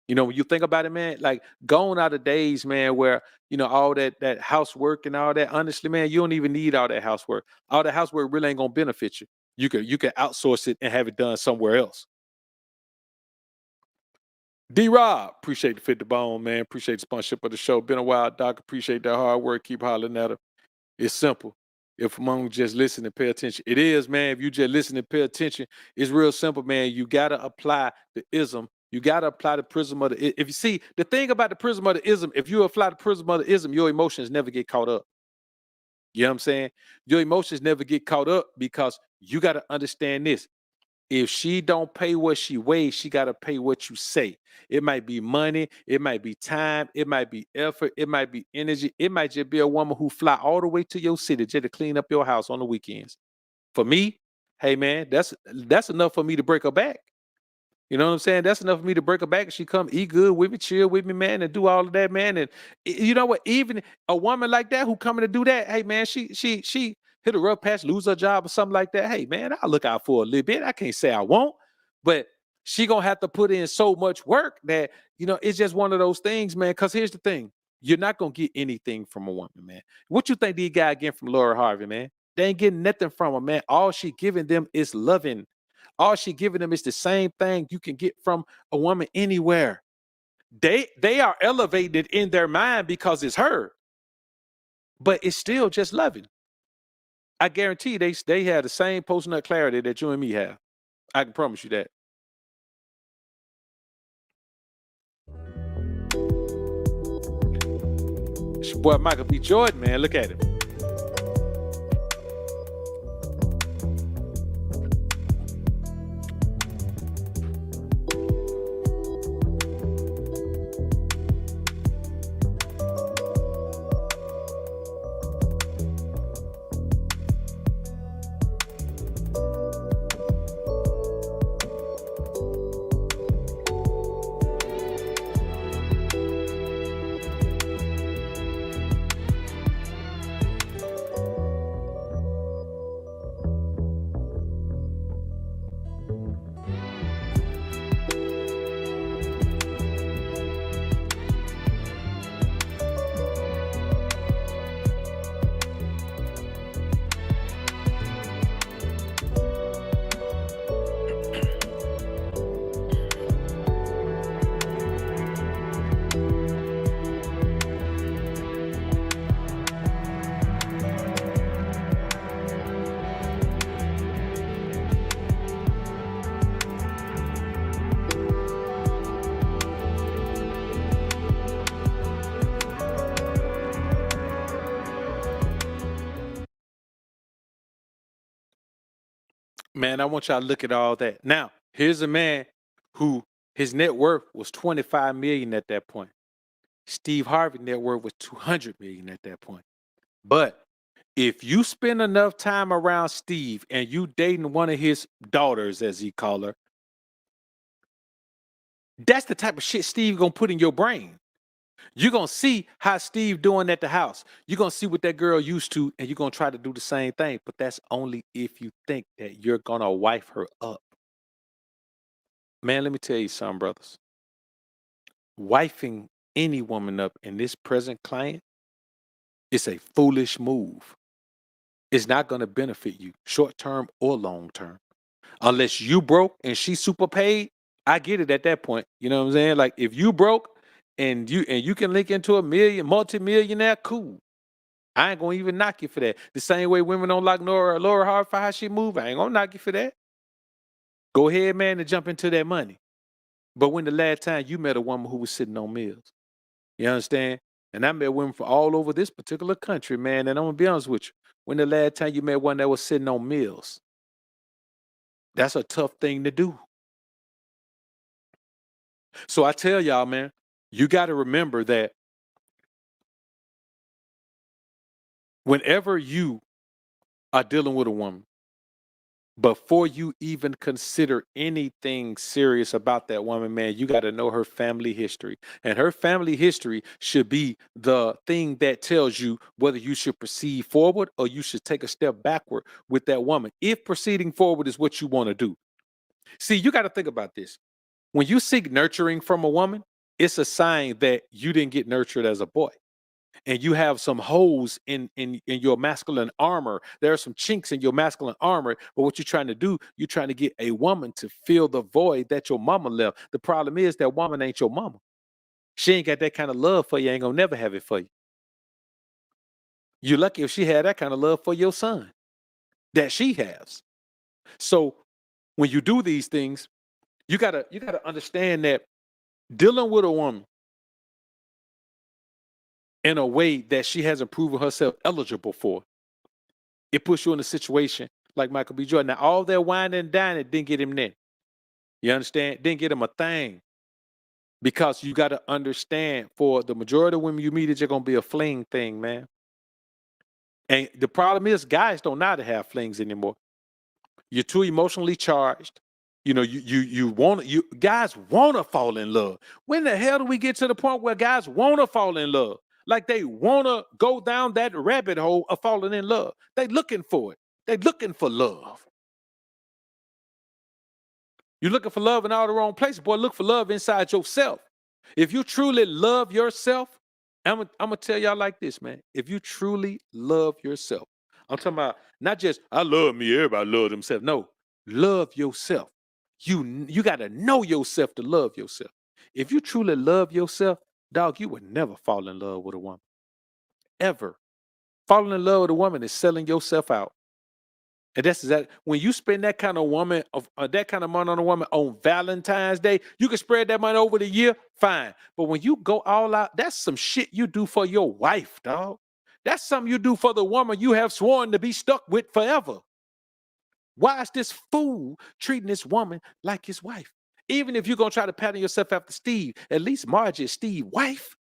When you think about it, man, like gone are the days, man, where all that housework and all that. Honestly, man, you don't even need all that housework. All that housework really ain't gonna benefit you. You can outsource it and have it done somewhere else. D-Rob, appreciate the fit the bone, man. Appreciate the sponsorship of the show. Been a while, Doc. Appreciate that hard work. Keep hollering at her. It's simple. If among just listen and pay attention. It is, man. If you just listen and pay attention, it's real simple, man. You gotta apply the ism. You gotta apply the prism of the. If you see the thing about the prism of the ism, if you apply the prism of the ism, your emotions never get caught up. You know what I'm saying? Your emotions never get caught up because you gotta understand this. If she don't pay what she weighs, she got to pay what you say. It might be money, it might be time, it might be effort, it might be energy. It might just be a woman who fly all the way to your city just to clean up your house on the weekends. For me, hey man, that's enough for me to break her back. You know what I'm saying? That's enough for me to break her back and she come eat good with me, chill with me, man, and do all of that, man. And you know what? Even a woman like that who coming to do that, hey man, she hit a rough patch, lose her job or something like that. Hey man, I'll look out for a little bit. I can't say I won't, but she gonna have to put in so much work that it's just one of those things, man. Because here's the thing: you're not gonna get anything from a woman, man. What you think these guys get from Laura Harvey, man? They ain't getting nothing from her, man. All she giving them is loving. All she giving them is the same thing you can get from a woman anywhere. They are elevated in their mind because it's her, but it's still just loving. I guarantee they have the same post-nut clarity that you and me have. I can promise you that. It's your boy Michael B. Jordan, man. Look at him. Man, I want y'all to look at all that. Now, here's a man who his net worth was 25 million at that point. Steve Harvey's net worth was 200 million at that point. But if you spend enough time around Steve and you dating one of his daughters, as he call her, that's the type of shit Steve gonna put in your brain. You're gonna see how Steve doing at the house. You're gonna see what that girl used to, and you're gonna try to do the same thing. But that's only if you think that you're gonna wife her up. Man, let me tell you something, brothers. Wifing any woman up in this present climate is a foolish move. It's not gonna benefit you, short term or long term. Unless you broke and she super paid, I get it at that point. You know what I'm saying? Like if you broke and you can link into a multi-millionaire, cool. I ain't gonna even knock you for that. The same way women don't like Laura Hart for how she move. I ain't gonna knock you for that. Go ahead, man, and jump into that money. But when the last time you met a woman who was sitting on meals? You understand? And I met women from all over this particular country, man. And I'm gonna be honest with you. When the last time you met one that was sitting on meals? That's a tough thing to do. So I tell y'all, man, you got to remember that whenever you are dealing with a woman, before you even consider anything serious about that woman, man, you got to know her family history. And her family history should be the thing that tells you whether you should proceed forward or you should take a step backward with that woman, if proceeding forward is what you want to do. See, you got to think about this. When you seek nurturing from a woman, it's a sign that you didn't get nurtured as a boy. And you have some holes in your masculine armor. There are some chinks in your masculine armor. But what you're trying to do, you're trying to get a woman to fill the void that your mama left. The problem is that woman ain't your mama. She ain't got that kind of love for you. Ain't gonna never have it for you. You're lucky if she had that kind of love for your son that she has. So when you do these things, you gotta understand that dealing with a woman in a way that she hasn't proven herself eligible for, it puts you in a situation like Michael B. Jordan. Now, all that wine and dining didn't get him there. You understand? Didn't get him a thing. Because you got to understand, for the majority of women you meet, it's just going to be a fling thing, man. And the problem is, guys don't know how to have flings anymore. You're too emotionally charged. You know, guys want to fall in love. When the hell do we get to the point where guys want to fall in love? Like they want to go down that rabbit hole of falling in love. They looking for it. They looking for love. You're looking for love in all the wrong places. Boy, look for love inside yourself. If you truly love yourself, I'm gonna tell y'all like this, man. If you truly love yourself, I'm talking about not just I love me, everybody love themselves. No, love yourself. You got to know yourself to love yourself. If you truly love yourself, dog, you would never fall in love with a woman. Ever. Falling in love with a woman is selling yourself out. And that's that. When you spend that kind of woman of that kind of money on a woman on Valentine's Day, you can spread that money over the year, fine. But when you go all out, that's some shit you do for your wife, dog. That's something you do for the woman you have sworn to be stuck with forever. Why is this fool treating this woman like his wife? Even if you're gonna try to pattern yourself after Steve, at least Margie is Steve's wife.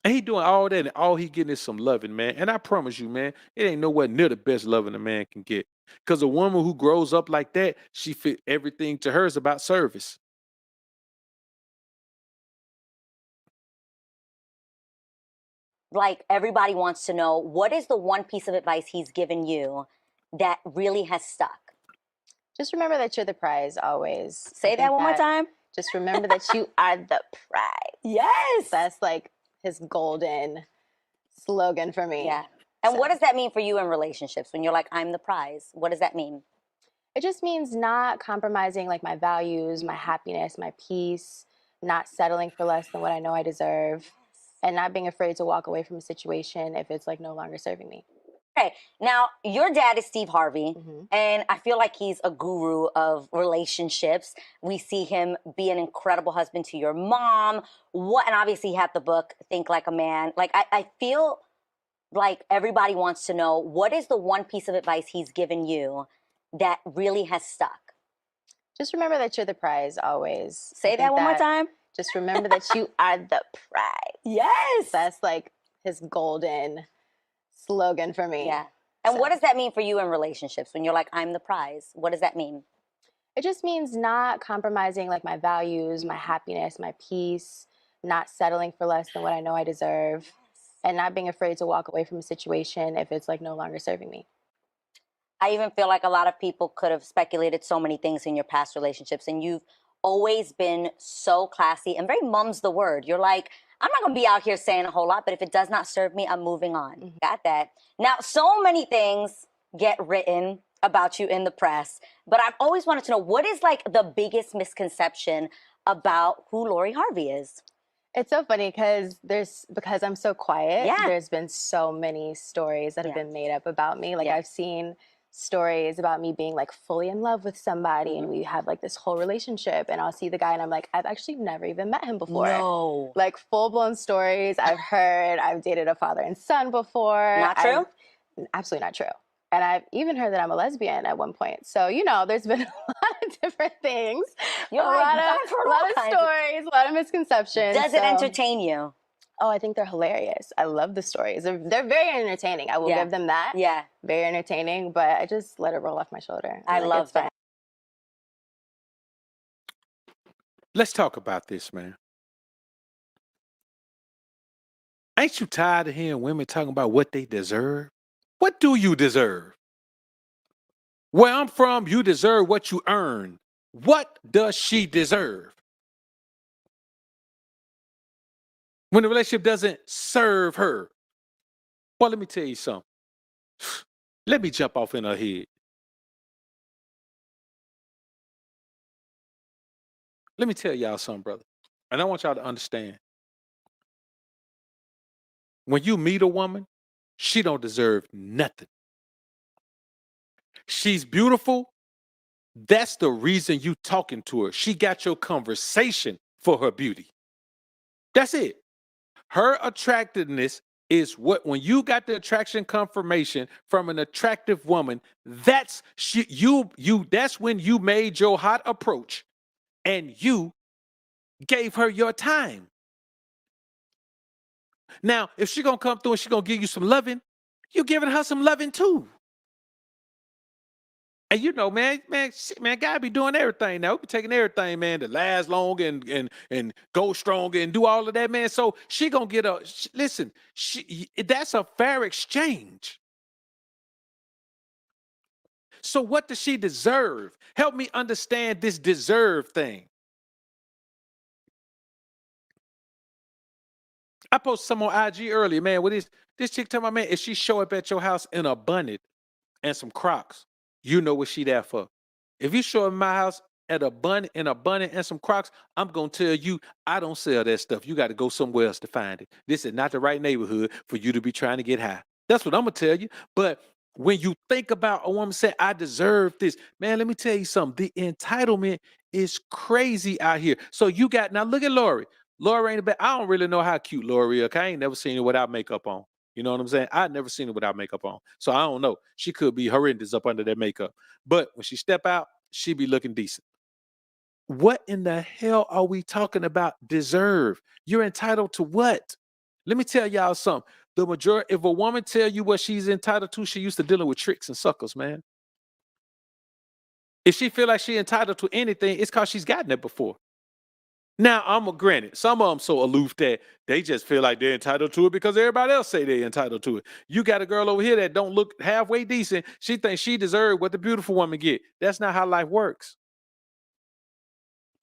And he doing all that, and all he getting is some loving, man. And I promise you, man, it ain't nowhere near the best loving a man can get. Because a woman who grows up like that, she fit everything to her is about service. Like, everybody wants to know, what is the one piece of advice he's given you that really has stuck? Just remember that you're the prize always. Say that one more time. Just remember that you are the prize. Yes. That's like his golden slogan for me. Yeah. And what does that mean for you in relationships when you're like, I'm the prize? What does that mean? It just means not compromising like my values, my happiness, my peace, not settling for less than what I know I deserve, and not being afraid to walk away from a situation if it's like no longer serving me. Okay, now your dad is Steve Harvey, and I feel like he's a guru of relationships. We see him be an incredible husband to your mom. And obviously he had the book, Think Like a Man. Like, I feel like everybody wants to know, what is the one piece of advice he's given you that really has stuck? Just remember that you're the prize always. Say that one more time. Just remember that you are the prize. Yes. That's like his golden slogan for me. Yeah. And what does that mean for you in relationships when you're like, I'm the prize? What does that mean? It just means not compromising like my values, my happiness, my peace, not settling for less than what I know I deserve, and not being afraid to walk away from a situation if it's like no longer serving me. I even feel like a lot of people could have speculated so many things in your past relationships, and you've always been so classy and very mum's the word. You're like, I'm not going to be out here saying a whole lot, but if it does not serve me, I'm moving on. Got that. Now, so many things get written about you in the press, but I've always wanted to know, what is like the biggest misconception about who Lori Harvey is? It's so funny because I'm so quiet. Yeah. There's been so many stories that have been made up about me. Like I've seen stories about me being like fully in love with somebody and we have like this whole relationship, and I'll see the guy and I'm like, I've actually never even met him before. No. Like full-blown stories I've heard. I've dated a father and son before. Not true? Absolutely not true. And I've even heard that I'm a lesbian at one point. So, you know, there's been a lot of different things. You're a like, lot I've of stories, a lot of misconceptions. Does it entertain you? Oh, I think they're hilarious. I love the stories. They're very entertaining. I will give them that. Yeah. Very entertaining, but I just let it roll off my shoulder. I love that. Let's talk about this, man. Ain't you tired of hearing women talking about what they deserve? What do you deserve? Where I'm from, you deserve what you earn. What does she deserve? When the relationship doesn't serve her. Well, let me tell you something. Let me jump off in her head. Let me tell y'all something, brother. And I want y'all to understand. When you meet a woman, she don't deserve nothing. She's beautiful. That's the reason you talking to her. She got your conversation for her beauty. That's it. Her attractiveness is what, when you got the attraction confirmation from an attractive woman, that's that's when you made your hot approach and you gave her your time. Now, if she gonna come through and she gonna give you some loving, you're giving her some loving too. And you know, man, God be doing everything now. We be taking everything, man, to last long and go stronger and do all of that, man. So she gonna get that's a fair exchange. So what does she deserve? Help me understand this deserve thing. I posted some on IG earlier, man. What is this chick talking about, man? If she show up at your house in a bonnet and some Crocs, you know what she there for. If you show up in my house in a bonnet and some Crocs, I'm gonna tell you I don't sell that stuff. You got to go somewhere else to find it. This is not the right neighborhood for you to be trying to get high. That's what I'm gonna tell you. But When you think about a woman saying, I deserve this, man, let me tell you something. The entitlement is crazy out here. So you got, now look at Lori. Lori ain't bad. I don't really know how cute Lori is. Okay? I ain't never seen her without makeup on. You know what I'm saying? I've never seen her without makeup on. So I don't know. She could be horrendous up under that makeup. But when she step out, she be looking decent. What in the hell are we talking about? Deserve. You're entitled to what? Let me tell y'all something. The majority, if a woman tell you what she's entitled to, she used to dealing with tricks and suckers, man. If she feel like she entitled to anything, it's because she's gotten it before. Now, I'm a granted, some of them so aloof that they just feel like they're entitled to it because everybody else say they're entitled to it. You got a girl over here that don't look halfway decent. She thinks she deserves what the beautiful woman get. That's not how life works.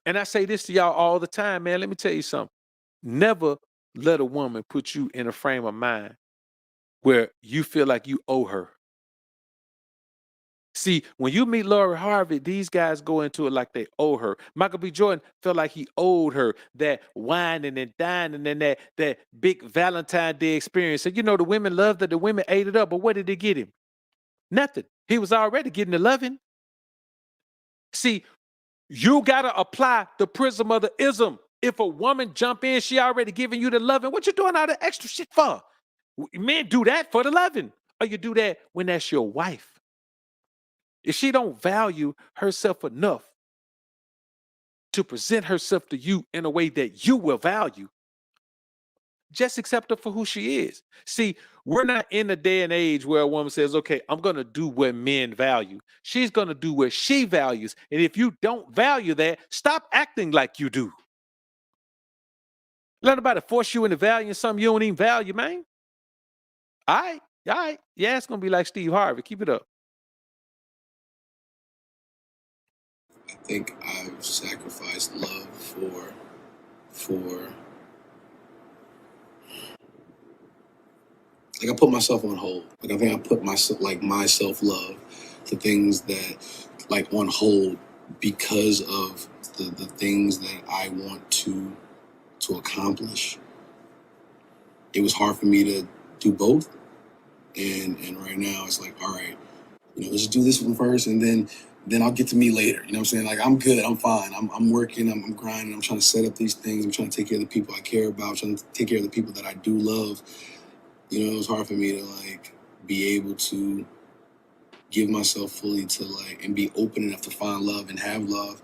And I say this to y'all all the time, man. Let me tell you something. Never let a woman put you in a frame of mind where you feel like you owe her. See, when you meet Lori Harvey, these guys go into it like they owe her. Michael B. Jordan felt like he owed her that whining and dining and that big Valentine's Day experience. And you know, the women loved it, the women ate it up, but what did they get him? Nothing. He was already getting the loving. See, you got to apply the prism of the ism. If a woman jump in, she already giving you the loving. What you doing all the extra shit for? Men do that for the loving. Or you do that when that's your wife. If she don't value herself enough to present herself to you in a way that you will value, just accept her for who she is. See, we're not in a day and age where a woman says, okay, I'm going to do what men value. She's going to do what she values. And if you don't value that, stop acting like you do. Let nobody force you into valuing something you don't even value, man. All right. Yeah, it's going to be like Steve Harvey. Keep it up. I think I've sacrificed love for like I put myself on hold. Like I think I put myself my self-love to things that like on hold because of the things that I want to accomplish. It was hard for me to do both. And right now it's like, all right, let's just do this one first and then I'll get to me later. You know what I'm saying? Like I'm good, I'm fine. I'm working, I'm grinding, I'm trying to set up these things, I'm trying to take care of the people I care about, I'm trying to take care of the people that I do love. It was hard for me to like be able to give myself fully to like and be open enough to find love and have love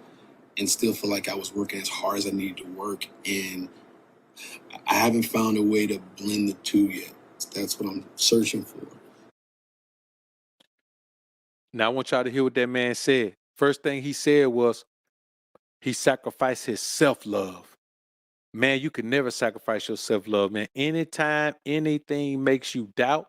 and still feel like I was working as hard as I needed to work. And I haven't found a way to blend the two yet. That's what I'm searching for. Now I want y'all to hear what that man said. First thing he said was he sacrificed his self-love. Man, you can never sacrifice your self-love, man. Anytime anything makes you doubt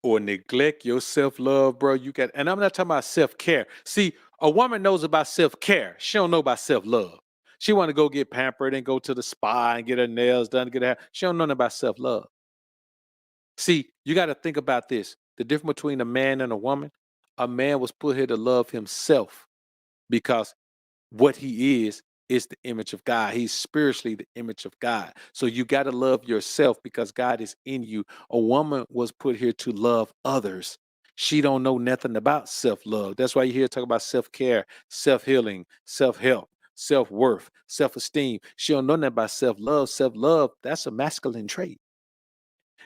or neglect your self-love, bro, and I'm not talking about self-care. See, a woman knows about self-care. She don't know about self-love. She want to go get pampered and go to the spa and get her nails done, get her hair. She don't know nothing about self-love. See, you got to think about this. The difference between a man and a man was put here to love himself because what he is the image of God. He's spiritually the image of God. So you got to love yourself because God is in you. A woman was put here to love others. She don't know nothing about self-love. That's why you hear talk about self-care, self-healing, self-help, self-worth, self-esteem. She don't know nothing about self-love. Self-love, that's a masculine trait.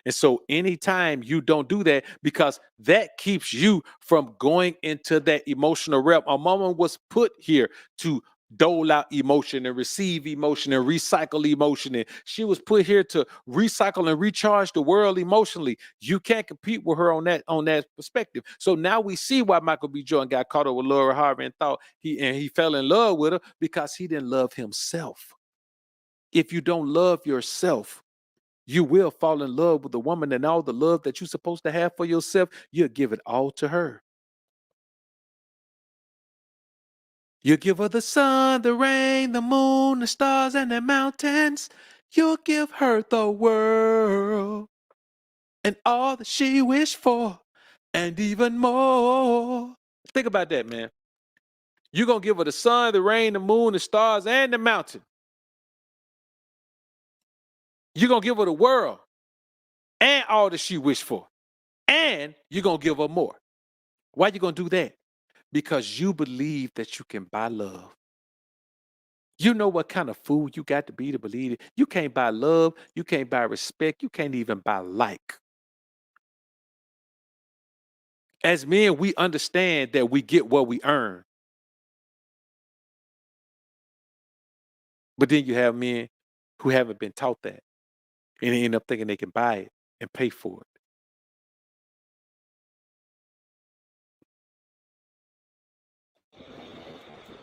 And so anytime you don't do that, because that keeps you from going into that emotional realm. A woman was put here to dole out emotion and receive emotion and recycle emotion. And she was put here to recycle and recharge the world emotionally. You can't compete with her on that perspective. So now we see why Michael B. Jordan got caught up with Laura Harvey and thought he fell in love with her because he didn't love himself. If you don't love yourself, you will fall in love with the woman, and all the love that you're supposed to have for yourself, you'll give it all to her. You give her the sun, the rain, the moon, the stars, and the mountains. You'll give her the world and all that she wished for, and even more. Think about that, man. You're going to give her the sun, the rain, the moon, the stars, and the mountain. You're going to give her the world and all that she wished for. And you're going to give her more. Why you gonna do that? Because you believe that you can buy love. You know what kind of fool you got to be to believe it. You can't buy love. You can't buy respect. You can't even buy like. As men, we understand that we get what we earn. But then you have men who haven't been taught that. And they end up thinking they can buy it and pay for it.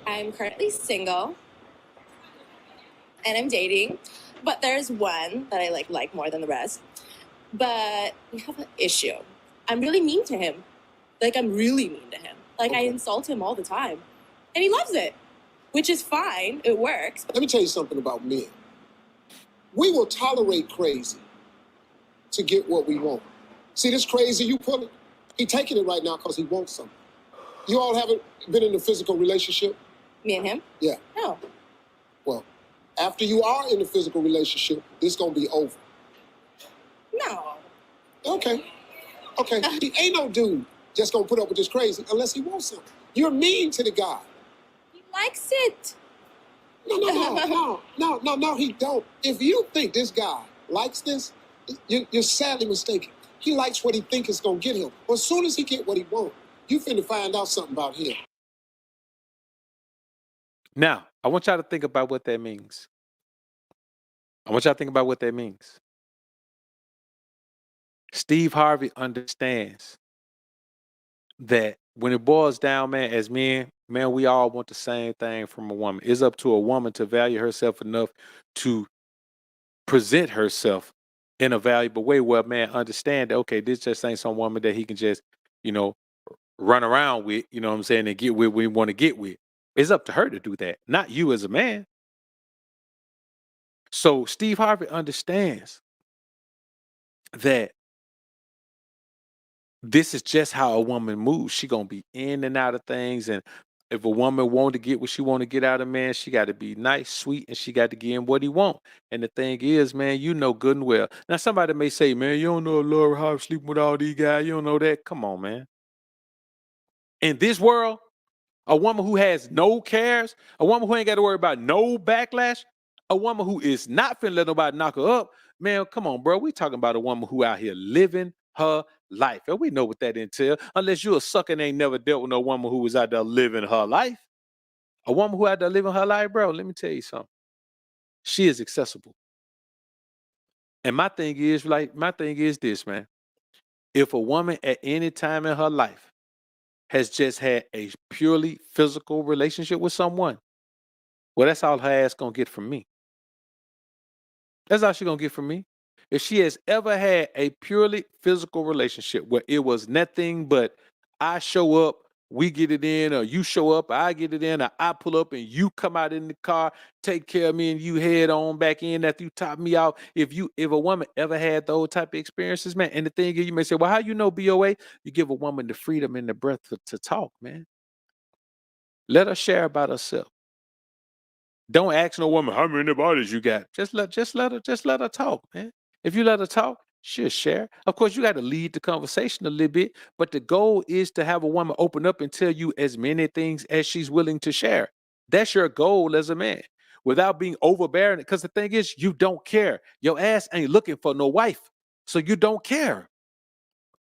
I'm currently single and I'm dating, but there's one that I like more than the rest. But we have an issue. I'm really mean to him. Like, I'm really mean to him. Like, I insult him all the time. And he loves it, which is fine. It works. Let me tell you something about men. We will tolerate crazy to get what we want. See this crazy you pulling? He taking it right now because he wants something. You all haven't been in a physical relationship? Me and him? Yeah. No. Well, after you are in a physical relationship, it's gonna be over. No. Okay. He ain't no dude just gonna put up with this crazy unless he wants something. You're mean to the guy. He likes it. No, he don't. If you think this guy likes this, you're sadly mistaken. He likes what he thinks is gonna get him. But as soon as he get what he wants, you finna find out something about him. Now, I want y'all to think about what that means. Steve Harvey understands that when it boils down, man, as men, man, we all want the same thing from a woman. It's up to a woman to value herself enough to present herself in a valuable way where man understand that, okay, this just ain't some woman that he can just, you know, run around with, you know what I'm saying, and get with we want to get with. It's up to her to do that, not you as a man. So Steve Harvey understands that this is just how a woman moves. She gonna be in and out of things, and if a woman want to get what she want to get out of man, she got to be nice, sweet, and she got to give him what he want. And the thing is, man, you know good and well. Now somebody may say, man, you don't know Laura Harvey sleeping with all these guys. You don't know that. Come on, man. In this world, a woman who has no cares, a woman who ain't got to worry about no backlash, a woman who is not finna let nobody knock her up, man, come on, bro. We talking about a woman who out here living her life. And we know what that entails. Unless you a sucker and ain't never dealt with no woman who was out there living her life. A woman who out there living her life, bro, let me tell you something. She is accessible. And my thing is this, man. If a woman at any time in her life has just had a purely physical relationship with someone, well, that's all her ass gonna get from me. That's all she gonna get from me. If she has ever had a purely physical relationship where it was nothing but I show up, we get it in, or you show up, I get it in, or I pull up and you come out in the car, take care of me, and you head on back in after you top me out. If a woman ever had those type of experiences, man, and the thing is, you may say, well, how you know BOA? You give a woman the freedom and the breath to talk, man. Let her share about herself. Don't ask no woman how many bodies you got. Just let her talk, man. If you let her talk, she'll share. Of course, you got to lead the conversation a little bit, but the goal is to have a woman open up and tell you as many things as she's willing to share. That's your goal as a man, without being overbearing. Because the thing is, you don't care. Your ass ain't looking for no wife, so you don't care.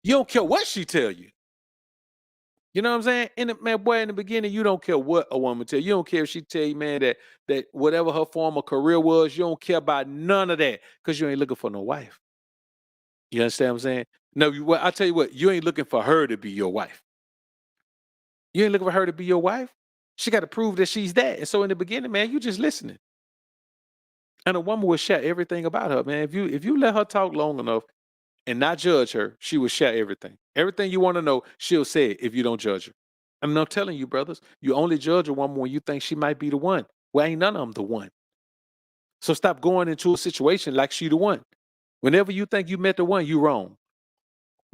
You don't care what she tell you. You know what I'm saying? In the beginning, you don't care what a woman tell you. You don't care if she tell you, man, that whatever her former career was, you don't care about none of that because you ain't looking for no wife. You understand what I'm saying? No, I tell you what, you ain't looking for her to be your wife. You ain't looking for her to be your wife. She got to prove that she's that. And so in the beginning, man, you just listening. And a woman will share everything about her, man. If you let her talk long enough and not judge her, she will share everything. Everything you want to know, she'll say it if you don't judge her. And I'm telling you, brothers, you only judge a woman when you think she might be the one. Well, ain't none of them the one. So stop going into a situation like she the one. Whenever you think you met the one, you wrong.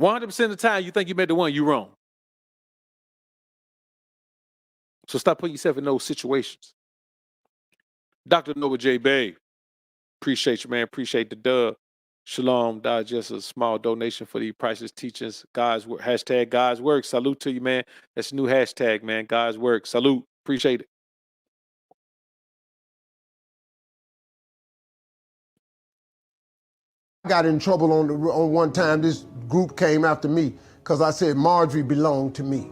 100% of the time you think you met the one, you wrong. So stop putting yourself in those situations. Dr. Noah J. Bay, appreciate you, man. Appreciate the dub. Shalom, just a small donation for the priceless teachings. God's work. Hashtag God's work. Salute to you, man. That's a new hashtag, man. God's work. Salute. Appreciate it. I got in trouble on one time. This group came after me because I said Marjorie belonged to me.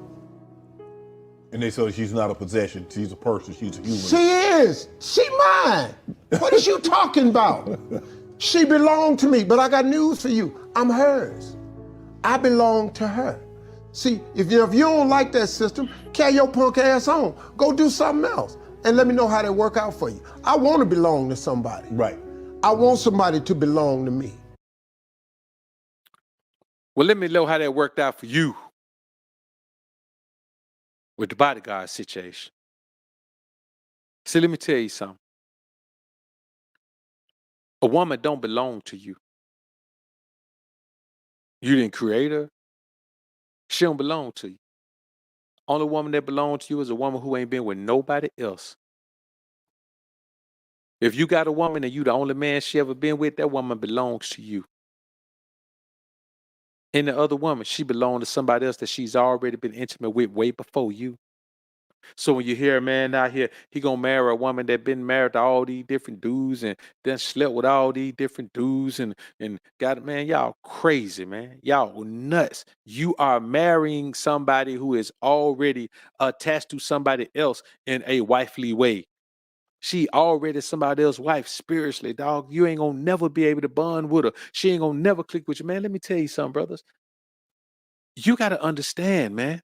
And they said she's not a possession. She's a person. She's a human. She is. She mine. What is you talking about? She belonged to me, but I got news for you. I'm hers. I belong to her. See, if you don't like that system, carry your punk ass on. Go do something else. And let me know how that work out for you. I want to belong to somebody. Right. I want somebody to belong to me. Well, let me know how that worked out for you with the bodyguard situation. See, let me tell you something. A woman don't belong to you. You didn't create her. She don't belong to you. Only woman that belongs to you is a woman who ain't been with nobody else. If you got a woman and you the only man she ever been with, that woman belongs to you. And the other woman, she belonged to somebody else that she's already been intimate with way before you. So when you hear a man out here, he gonna marry a woman that been married to all these different dudes and then slept with all these different dudes and got, man, y'all crazy, man. Y'all nuts. You are marrying somebody who is already attached to somebody else in a wifely way. She already somebody else's wife spiritually, dog. You ain't gonna never be able to bond with her. She ain't gonna never click with you, man. Let me tell you something, brothers. You gotta understand, man.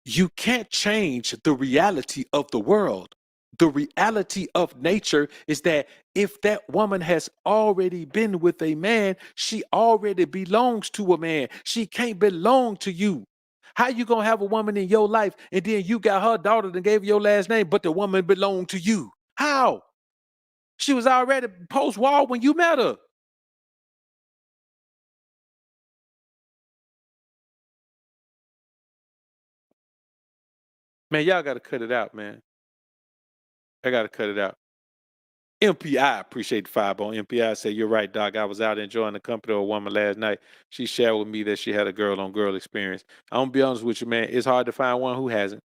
You can't change the reality of the world. The reality of nature is that if that woman has already been with a man, she already belongs to a man. She can't belong to you. How you gonna have a woman in your life and then you got her daughter that gave you your last name, but the woman belonged to you? How? She was already post-war when you met her. Man, y'all gotta cut it out, man. I gotta cut it out. MPI, appreciate the 5 on MPI. Say, you're right, Doc. I was out enjoying the company of a woman last night. She shared with me that she had a girl-on-girl experience. I'm gonna be honest with you, man. It's hard to find one who hasn't.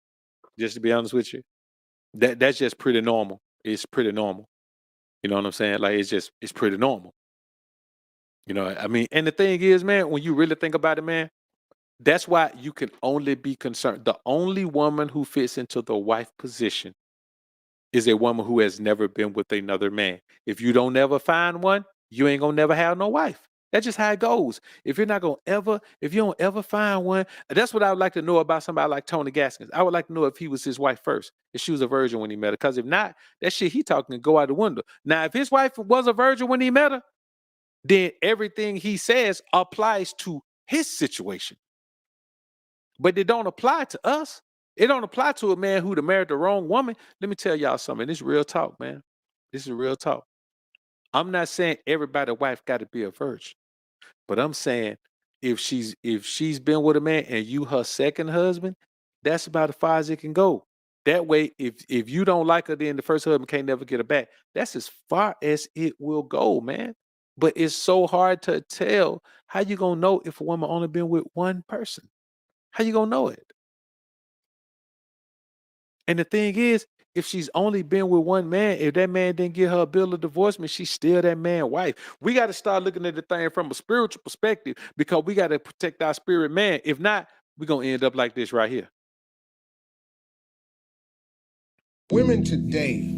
Just to be honest with you, that's just pretty normal. It's pretty normal. You know what I'm saying? Like it's pretty normal. You know, I mean, and the thing is, man, when you really think about it, man, that's why you can only be concerned. The only woman who fits into the wife position is a woman who has never been with another man. If you don't ever find one, you ain't gonna never have no wife. That's just how it goes. If you don't ever find one, that's what I would like to know about somebody like Tony Gaskins. I would like to know if he was his wife first, if she was a virgin when he met her. Because if not, that shit he talking can go out the window. Now, if his wife was a virgin when he met her, then everything he says applies to his situation. But it don't apply to us. It don't apply to a man who married the wrong woman. Let me tell y'all something. This is real talk, man. This is real talk. I'm not saying everybody's wife got to be a virgin, but I'm saying if she's been with a man and you her second husband, that's about as far as it can go. That way, if you don't like her, then the first husband can't never get her back. That's as far as it will go, man. But it's so hard to tell. How you gonna know if a woman only been with one person? How you gonna know it? And the thing is, if she's only been with one man, if that man didn't get her a bill of divorcement, she's still that man's wife. We got to start looking at the thing from a spiritual perspective because we got to protect our spirit man. If not, we're going to end up like this right here. Women today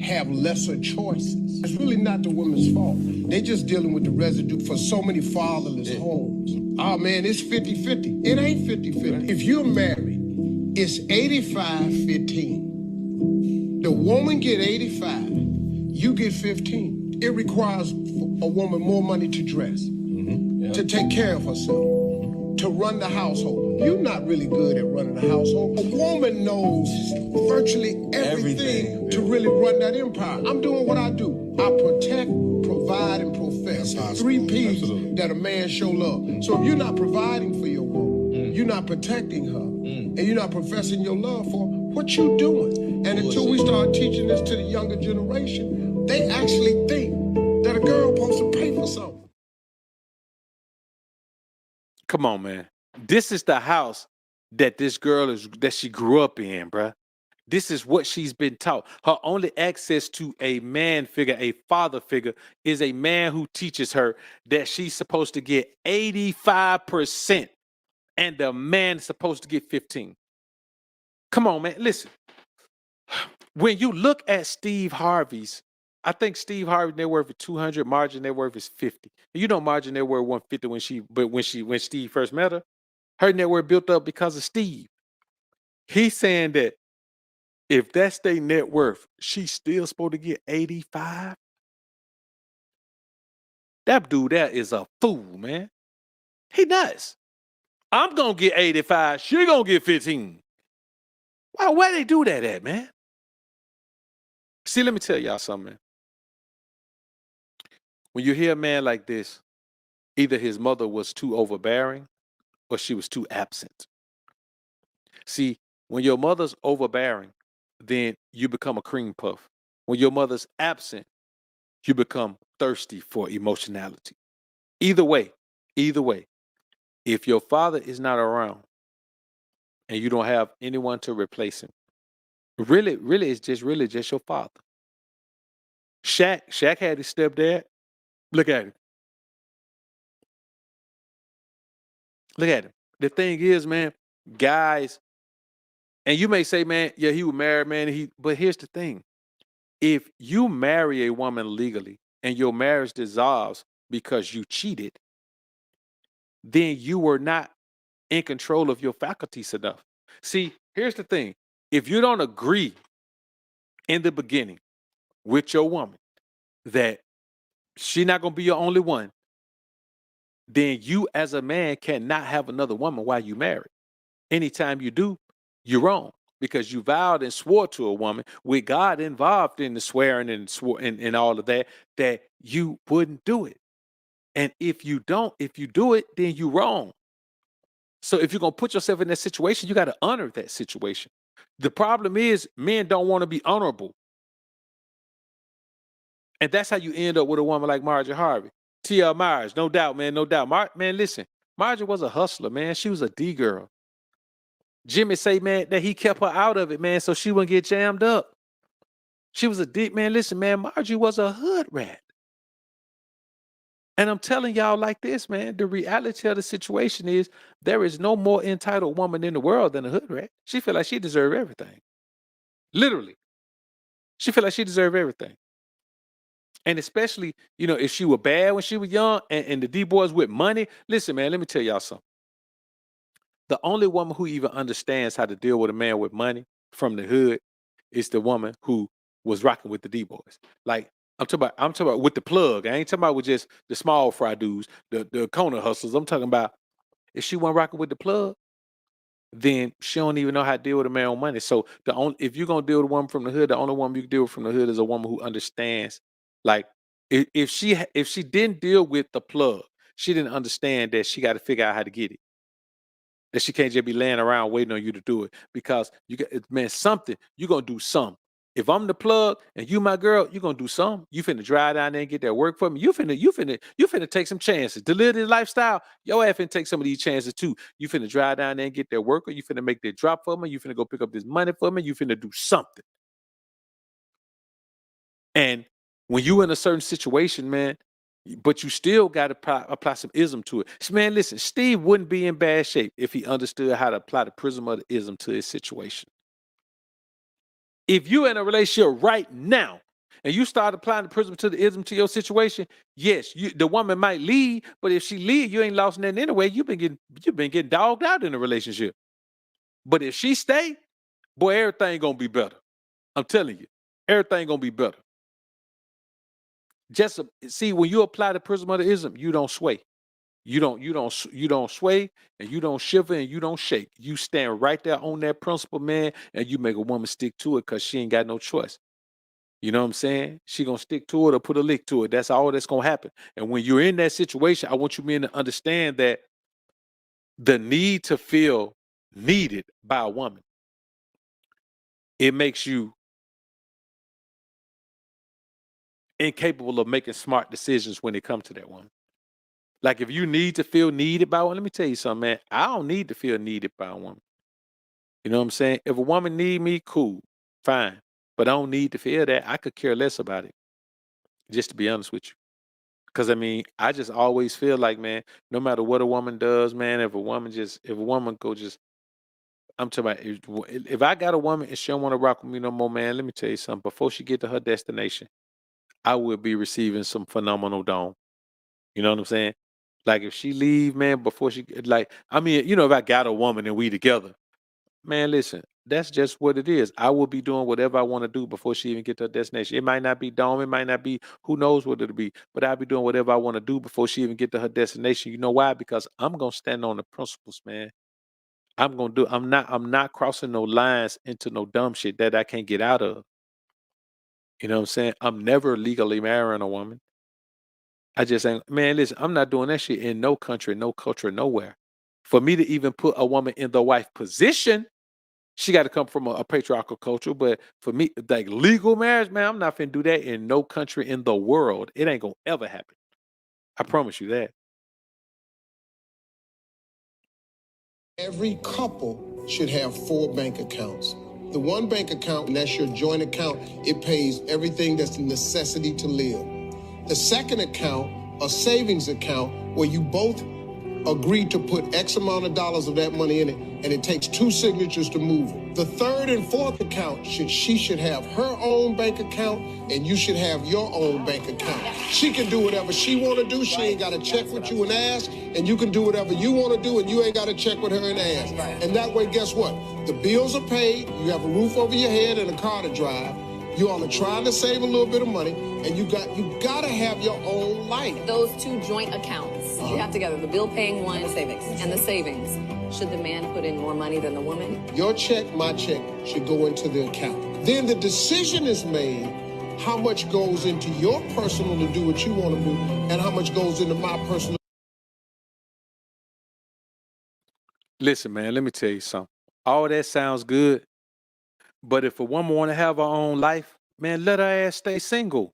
have lesser choices. It's really not the women's fault. They're just dealing with the residue for so many fatherless homes. Oh man, it's 50-50. It ain't 50-50. If you're married, it's 85-15. The woman get 85, you get 15. It requires a woman more money to dress, to take care of herself, to run the household. You're not really good at running the household. A woman knows virtually everything to really run that empire. I'm doing what I do. I protect, provide, and profess. 3 P's that a man show love. So if you're not providing for your woman, you're not protecting her, and you're not professing your love for her, what you doing? And until we start teaching this to the younger generation, they actually think that a girl supposed to pay for something. Come on, man. This is the house that this girl that she grew up in, bruh. This is what she's been taught. Her only access to a man figure, a father figure, is a man who teaches her that she's supposed to get 85% and the man is supposed to get 15. Come on, man. Listen. When you look at Steve Harvey's, I think Steve Harvey net worth is 200, Margin net worth is 50. You know Margin net worth 150 when Steve first met her net worth built up because of Steve. He's saying that if that's their net worth, she's still supposed to get 85. That dude there is a fool, man. He nuts. I'm gonna get 85. She gonna get 15. Why? Where they do that at, man? See, let me tell y'all something, man. When you hear a man like this, either his mother was too overbearing or she was too absent. See, when your mother's overbearing, then you become a cream puff. When your mother's absent, you become thirsty for emotionality. Either way, if your father is not around and you don't have anyone to replace him, really, it's just your father. Shaq had his stepdad. Look at him. Look at him. The thing is, man, guys, and you may say, man, yeah, he was married, man. But here's the thing. If you marry a woman legally and your marriage dissolves because you cheated, then you were not in control of your faculties enough. See, here's the thing. If you don't agree in the beginning with your woman that she's not going to be your only one, then you as a man cannot have another woman while you married. Anytime you do, you're wrong because you vowed and swore to a woman with God involved in the swearing and all of that, that you wouldn't do it. And if you do it, then you're wrong. So if you're going to put yourself in that situation, you got to honor that situation. The problem is men don't want to be honorable. And that's how you end up with a woman like Marjorie Harvey. T.L. Myers, no doubt, man, no doubt. Man, listen, Marjorie was a hustler, man. She was a D girl. Jimmy say, man, that he kept her out of it, man, so she wouldn't get jammed up. She was a D, man. Listen, man, Marjorie was a hood rat. And I'm telling y'all like this, man, the reality of the situation is there is no more entitled woman in the world than a hood rat. She feel like she deserve everything. Literally. She feel like she deserve everything. And especially, if she was bad when she was young and the D-boys with money, listen, man, let me tell y'all something. The only woman who even understands how to deal with a man with money from the hood is the woman who was rocking with the D-boys. Like, I'm talking about with the plug. I ain't talking about with just the small fry dudes, the corner hustlers. I'm talking about if she wasn't rocking with the plug, then she don't even know how to deal with a man with money. So if you're gonna deal with a woman from the hood, the only woman you can deal with from the hood is a woman who understands. Like if she didn't deal with the plug, she didn't understand that she got to figure out how to get it. That she can't just be laying around waiting on you to do it because you got, man, something you're gonna do something. If I'm the plug and you my girl, you're gonna do something. You finna drive down there and get that work for me. You finna take some chances. To live this lifestyle, your ass finna take some of these chances too. You finna drive down there and get that work, or you finna make that drop for me. You finna go pick up this money for me. You finna do something. And when you in a certain situation, man, but you still got to apply some ism to it. Man, listen, Steve wouldn't be in bad shape if he understood how to apply the prism of the ism to his situation. If you're in a relationship right now and you start applying the prism to the ism to your situation, yes, the woman might leave, but if she leave, you ain't lost nothing anyway. You've been getting dogged out in a relationship. But if she stay, boy, everything gonna be better. I'm telling you, everything gonna be better. Just see, when you apply the prism of the ism, you don't sway. You don't sway and you don't shiver and you don't shake. You stand right there on that principle, man, and you make a woman stick to it because she ain't got no choice. You know what I'm saying? She gonna stick to it or put a lick to it. That's all that's gonna happen. And when you're in that situation, I want you men to understand that the need to feel needed by a woman, it makes you incapable of making smart decisions when it comes to that woman. Like if you need to feel needed by one, let me tell you something, man. I don't need to feel needed by a woman. You know what I'm saying? If a woman need me, cool, fine. But I don't need to feel that. I could care less about it, just to be honest with you. Because I mean, I just always feel like, man, no matter what a woman does, man, if a woman go just, I'm talking about, if I got a woman and she don't want to rock with me no more, man, let me tell you something. Before she get to her destination, I will be receiving some phenomenal dome. You know what I'm saying? Like if she leave, man, before she like, I mean, if I got a woman and we together, man, listen, that's just what it is. I will be doing whatever I want to do before she even get to her destination. It might not be dome, it might not be who knows what it'll be, but I'll be doing whatever I want to do before she even get to her destination. You know why? Because I'm gonna stand on the principles, man. I'm not crossing no lines into no dumb shit that I can't get out of. You know what I'm saying? I'm never legally marrying a woman. I just ain't, man, listen, I'm not doing that shit in no country, no culture, nowhere. For me to even put a woman in the wife position, she got to come from a patriarchal culture. But for me, like legal marriage, man, I'm not finna do that in no country in the world. It ain't gonna ever happen. I promise you that. Every couple should have 4 bank accounts. The one bank account, and that's your joint account, it pays everything that's a necessity to live. The second account, a savings account, where you both agree to put X amount of dollars of that money in it, and it takes 2 signatures to move it. The third and fourth account, she should have her own bank account, and you should have your own bank account. She can do whatever she want to do. She ain't got to check with you and ask, and you can do whatever you want to do, and you ain't got to check with her and ask. And that way, guess what? The bills are paid, you have a roof over your head and a car to drive. You all are trying to save a little bit of money, and you got to have your own life. Those 2 joint accounts you have together, the bill paying one and the savings. Should the man put in more money than the woman? Your check, my check, should go into the account. Then the decision is made how much goes into your personal to do what you want to do, and how much goes into my personal. Listen, man, let me tell you something. All that sounds good, but if a woman want to have her own life, man, let her ass stay single.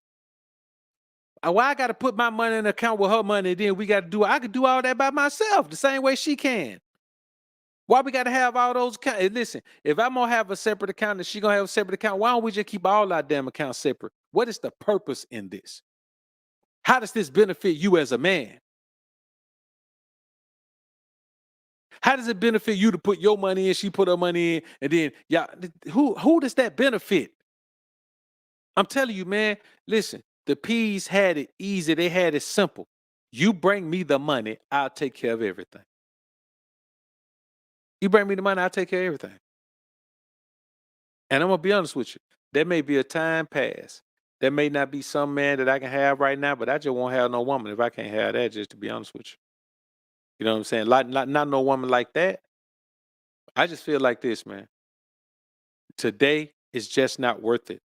Why I got to put my money in an account with her money, then we got to do? I could do all that by myself, the same way she can. Why we got to have all those accounts? Listen, if I'm gonna have a separate account and she gonna have a separate account, why don't we just keep all our damn accounts separate? What is the purpose in this? How does this benefit you as a man? How does it benefit you to put your money in, she put her money in, and then who does that benefit? I'm telling you, man, listen, the P's had it easy, they had it simple. You bring me the money, I'll take care of everything. You bring me the money, I'll take care of everything. And I'm gonna be honest with you. There may be a time pass. There may not be some man that I can have right now, but I just won't have no woman if I can't have that, just to be honest with you. You know what I'm saying? Like not no woman like that. I just feel like this, man. Today is just not worth it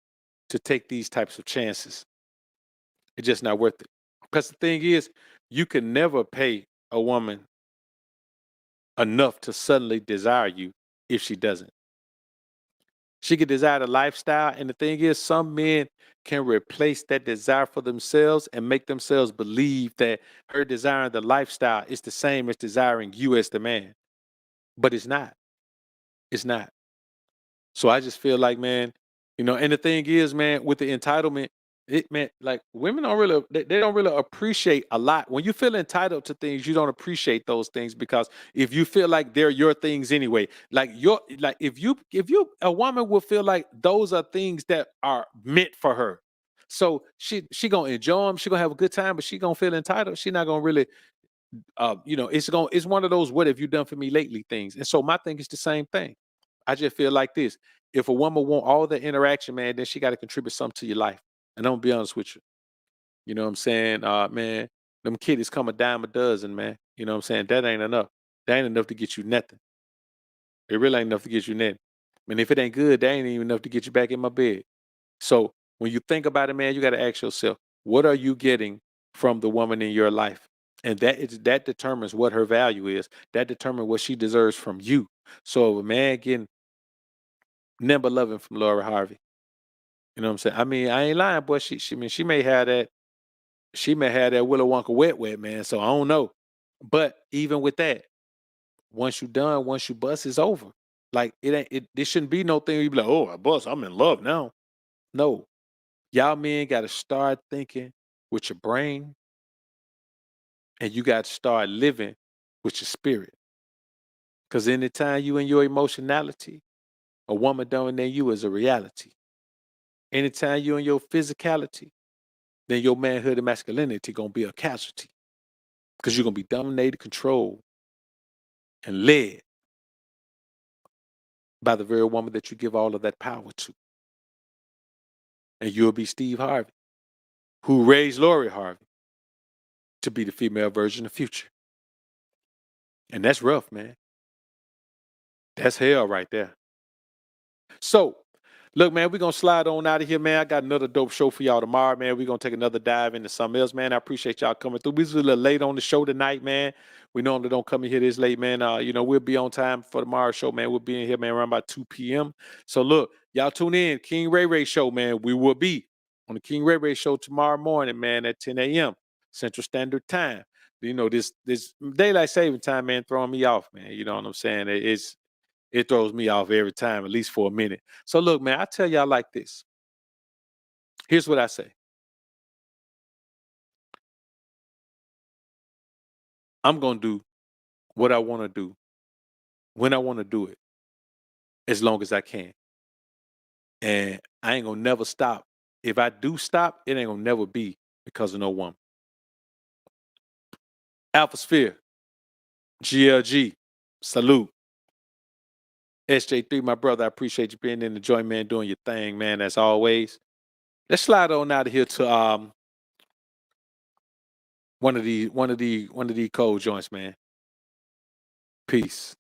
to take these types of chances. It's just not worth it. Because the thing is, you can never pay a woman enough to suddenly desire you if she doesn't. She can desire the lifestyle, and the thing is, some men can replace that desire for themselves and make themselves believe that her desiring the lifestyle is the same as desiring you as the man. But it's not. It's not. So I just feel like, man, and the thing is, man, with the entitlement, like women don't really, they don't really appreciate a lot. When you feel entitled to things, you don't appreciate those things, because if you feel like they're your things anyway, if a woman will feel like those are things that are meant for her. So she gonna enjoy them, she gonna have a good time, but she gonna feel entitled. She not gonna really, it's one of those "what have you done for me lately" things. And so my thing is the same thing. I just feel like this: if a woman want all the interaction, man, then she got to contribute something to your life. And I'm gonna be honest with you. You know what I'm saying? Man, them kitties come a dime a dozen, man. You know what I'm saying? That ain't enough. That ain't enough to get you nothing. It really ain't enough to get you nothing. I mean, if it ain't good, that ain't even enough to get you back in my bed. So when you think about it, man, you got to ask yourself, what are you getting from the woman in your life? And that determines what her value is. That determines what she deserves from you. So if a man getting never loving from Laura Harvey, You know what I'm saying? I mean, I ain't lying, boy. She may have that. She may have that Willow Wonka wet, man. So I don't know. But even with that, once you done, once you bust, it's over. Like it ain't. There shouldn't be no thing. You be like, oh, I bust. I'm in love now. No, y'all men got to start thinking with your brain, and you got to start living with your spirit. Because anytime you in your emotionality, a woman dominating you is a reality. Anytime you in your physicality, then your manhood and masculinity gonna be a casualty. Because you're gonna be dominated, controlled, and led by the very woman that you give all of that power to. And you'll be Steve Harvey, who raised Lori Harvey to be the female version of Future. And that's rough, man. That's hell right there. So, look, man, we're going to slide on out of here, man. I got another dope show for y'all tomorrow, man. We're going to take another dive into something else, man. I appreciate y'all coming through. We was a little late on the show tonight, man. We normally don't come in here this late, man. We'll be on time for tomorrow's show, man. We'll be in here, man, around about 2 p.m. So, look, y'all tune in. King Ray Ray Show, man. We will be on the King Ray Ray Show tomorrow morning, man, at 10 a.m. Central Standard Time. This daylight saving time, man, throwing me off, man. You know what I'm saying? It throws me off every time, at least for a minute. So look, man, I tell y'all like this. Here's what I say. I'm going to do what I want to do when I want to do it as long as I can. And I ain't going to never stop. If I do stop, it ain't going to never be because of no woman. Alpha Sphere, GLG, salute. SJ3, my brother, I appreciate you being in the joint, man, doing your thing, man, as always. Let's slide on out of here to one of the cold joints, man. Peace.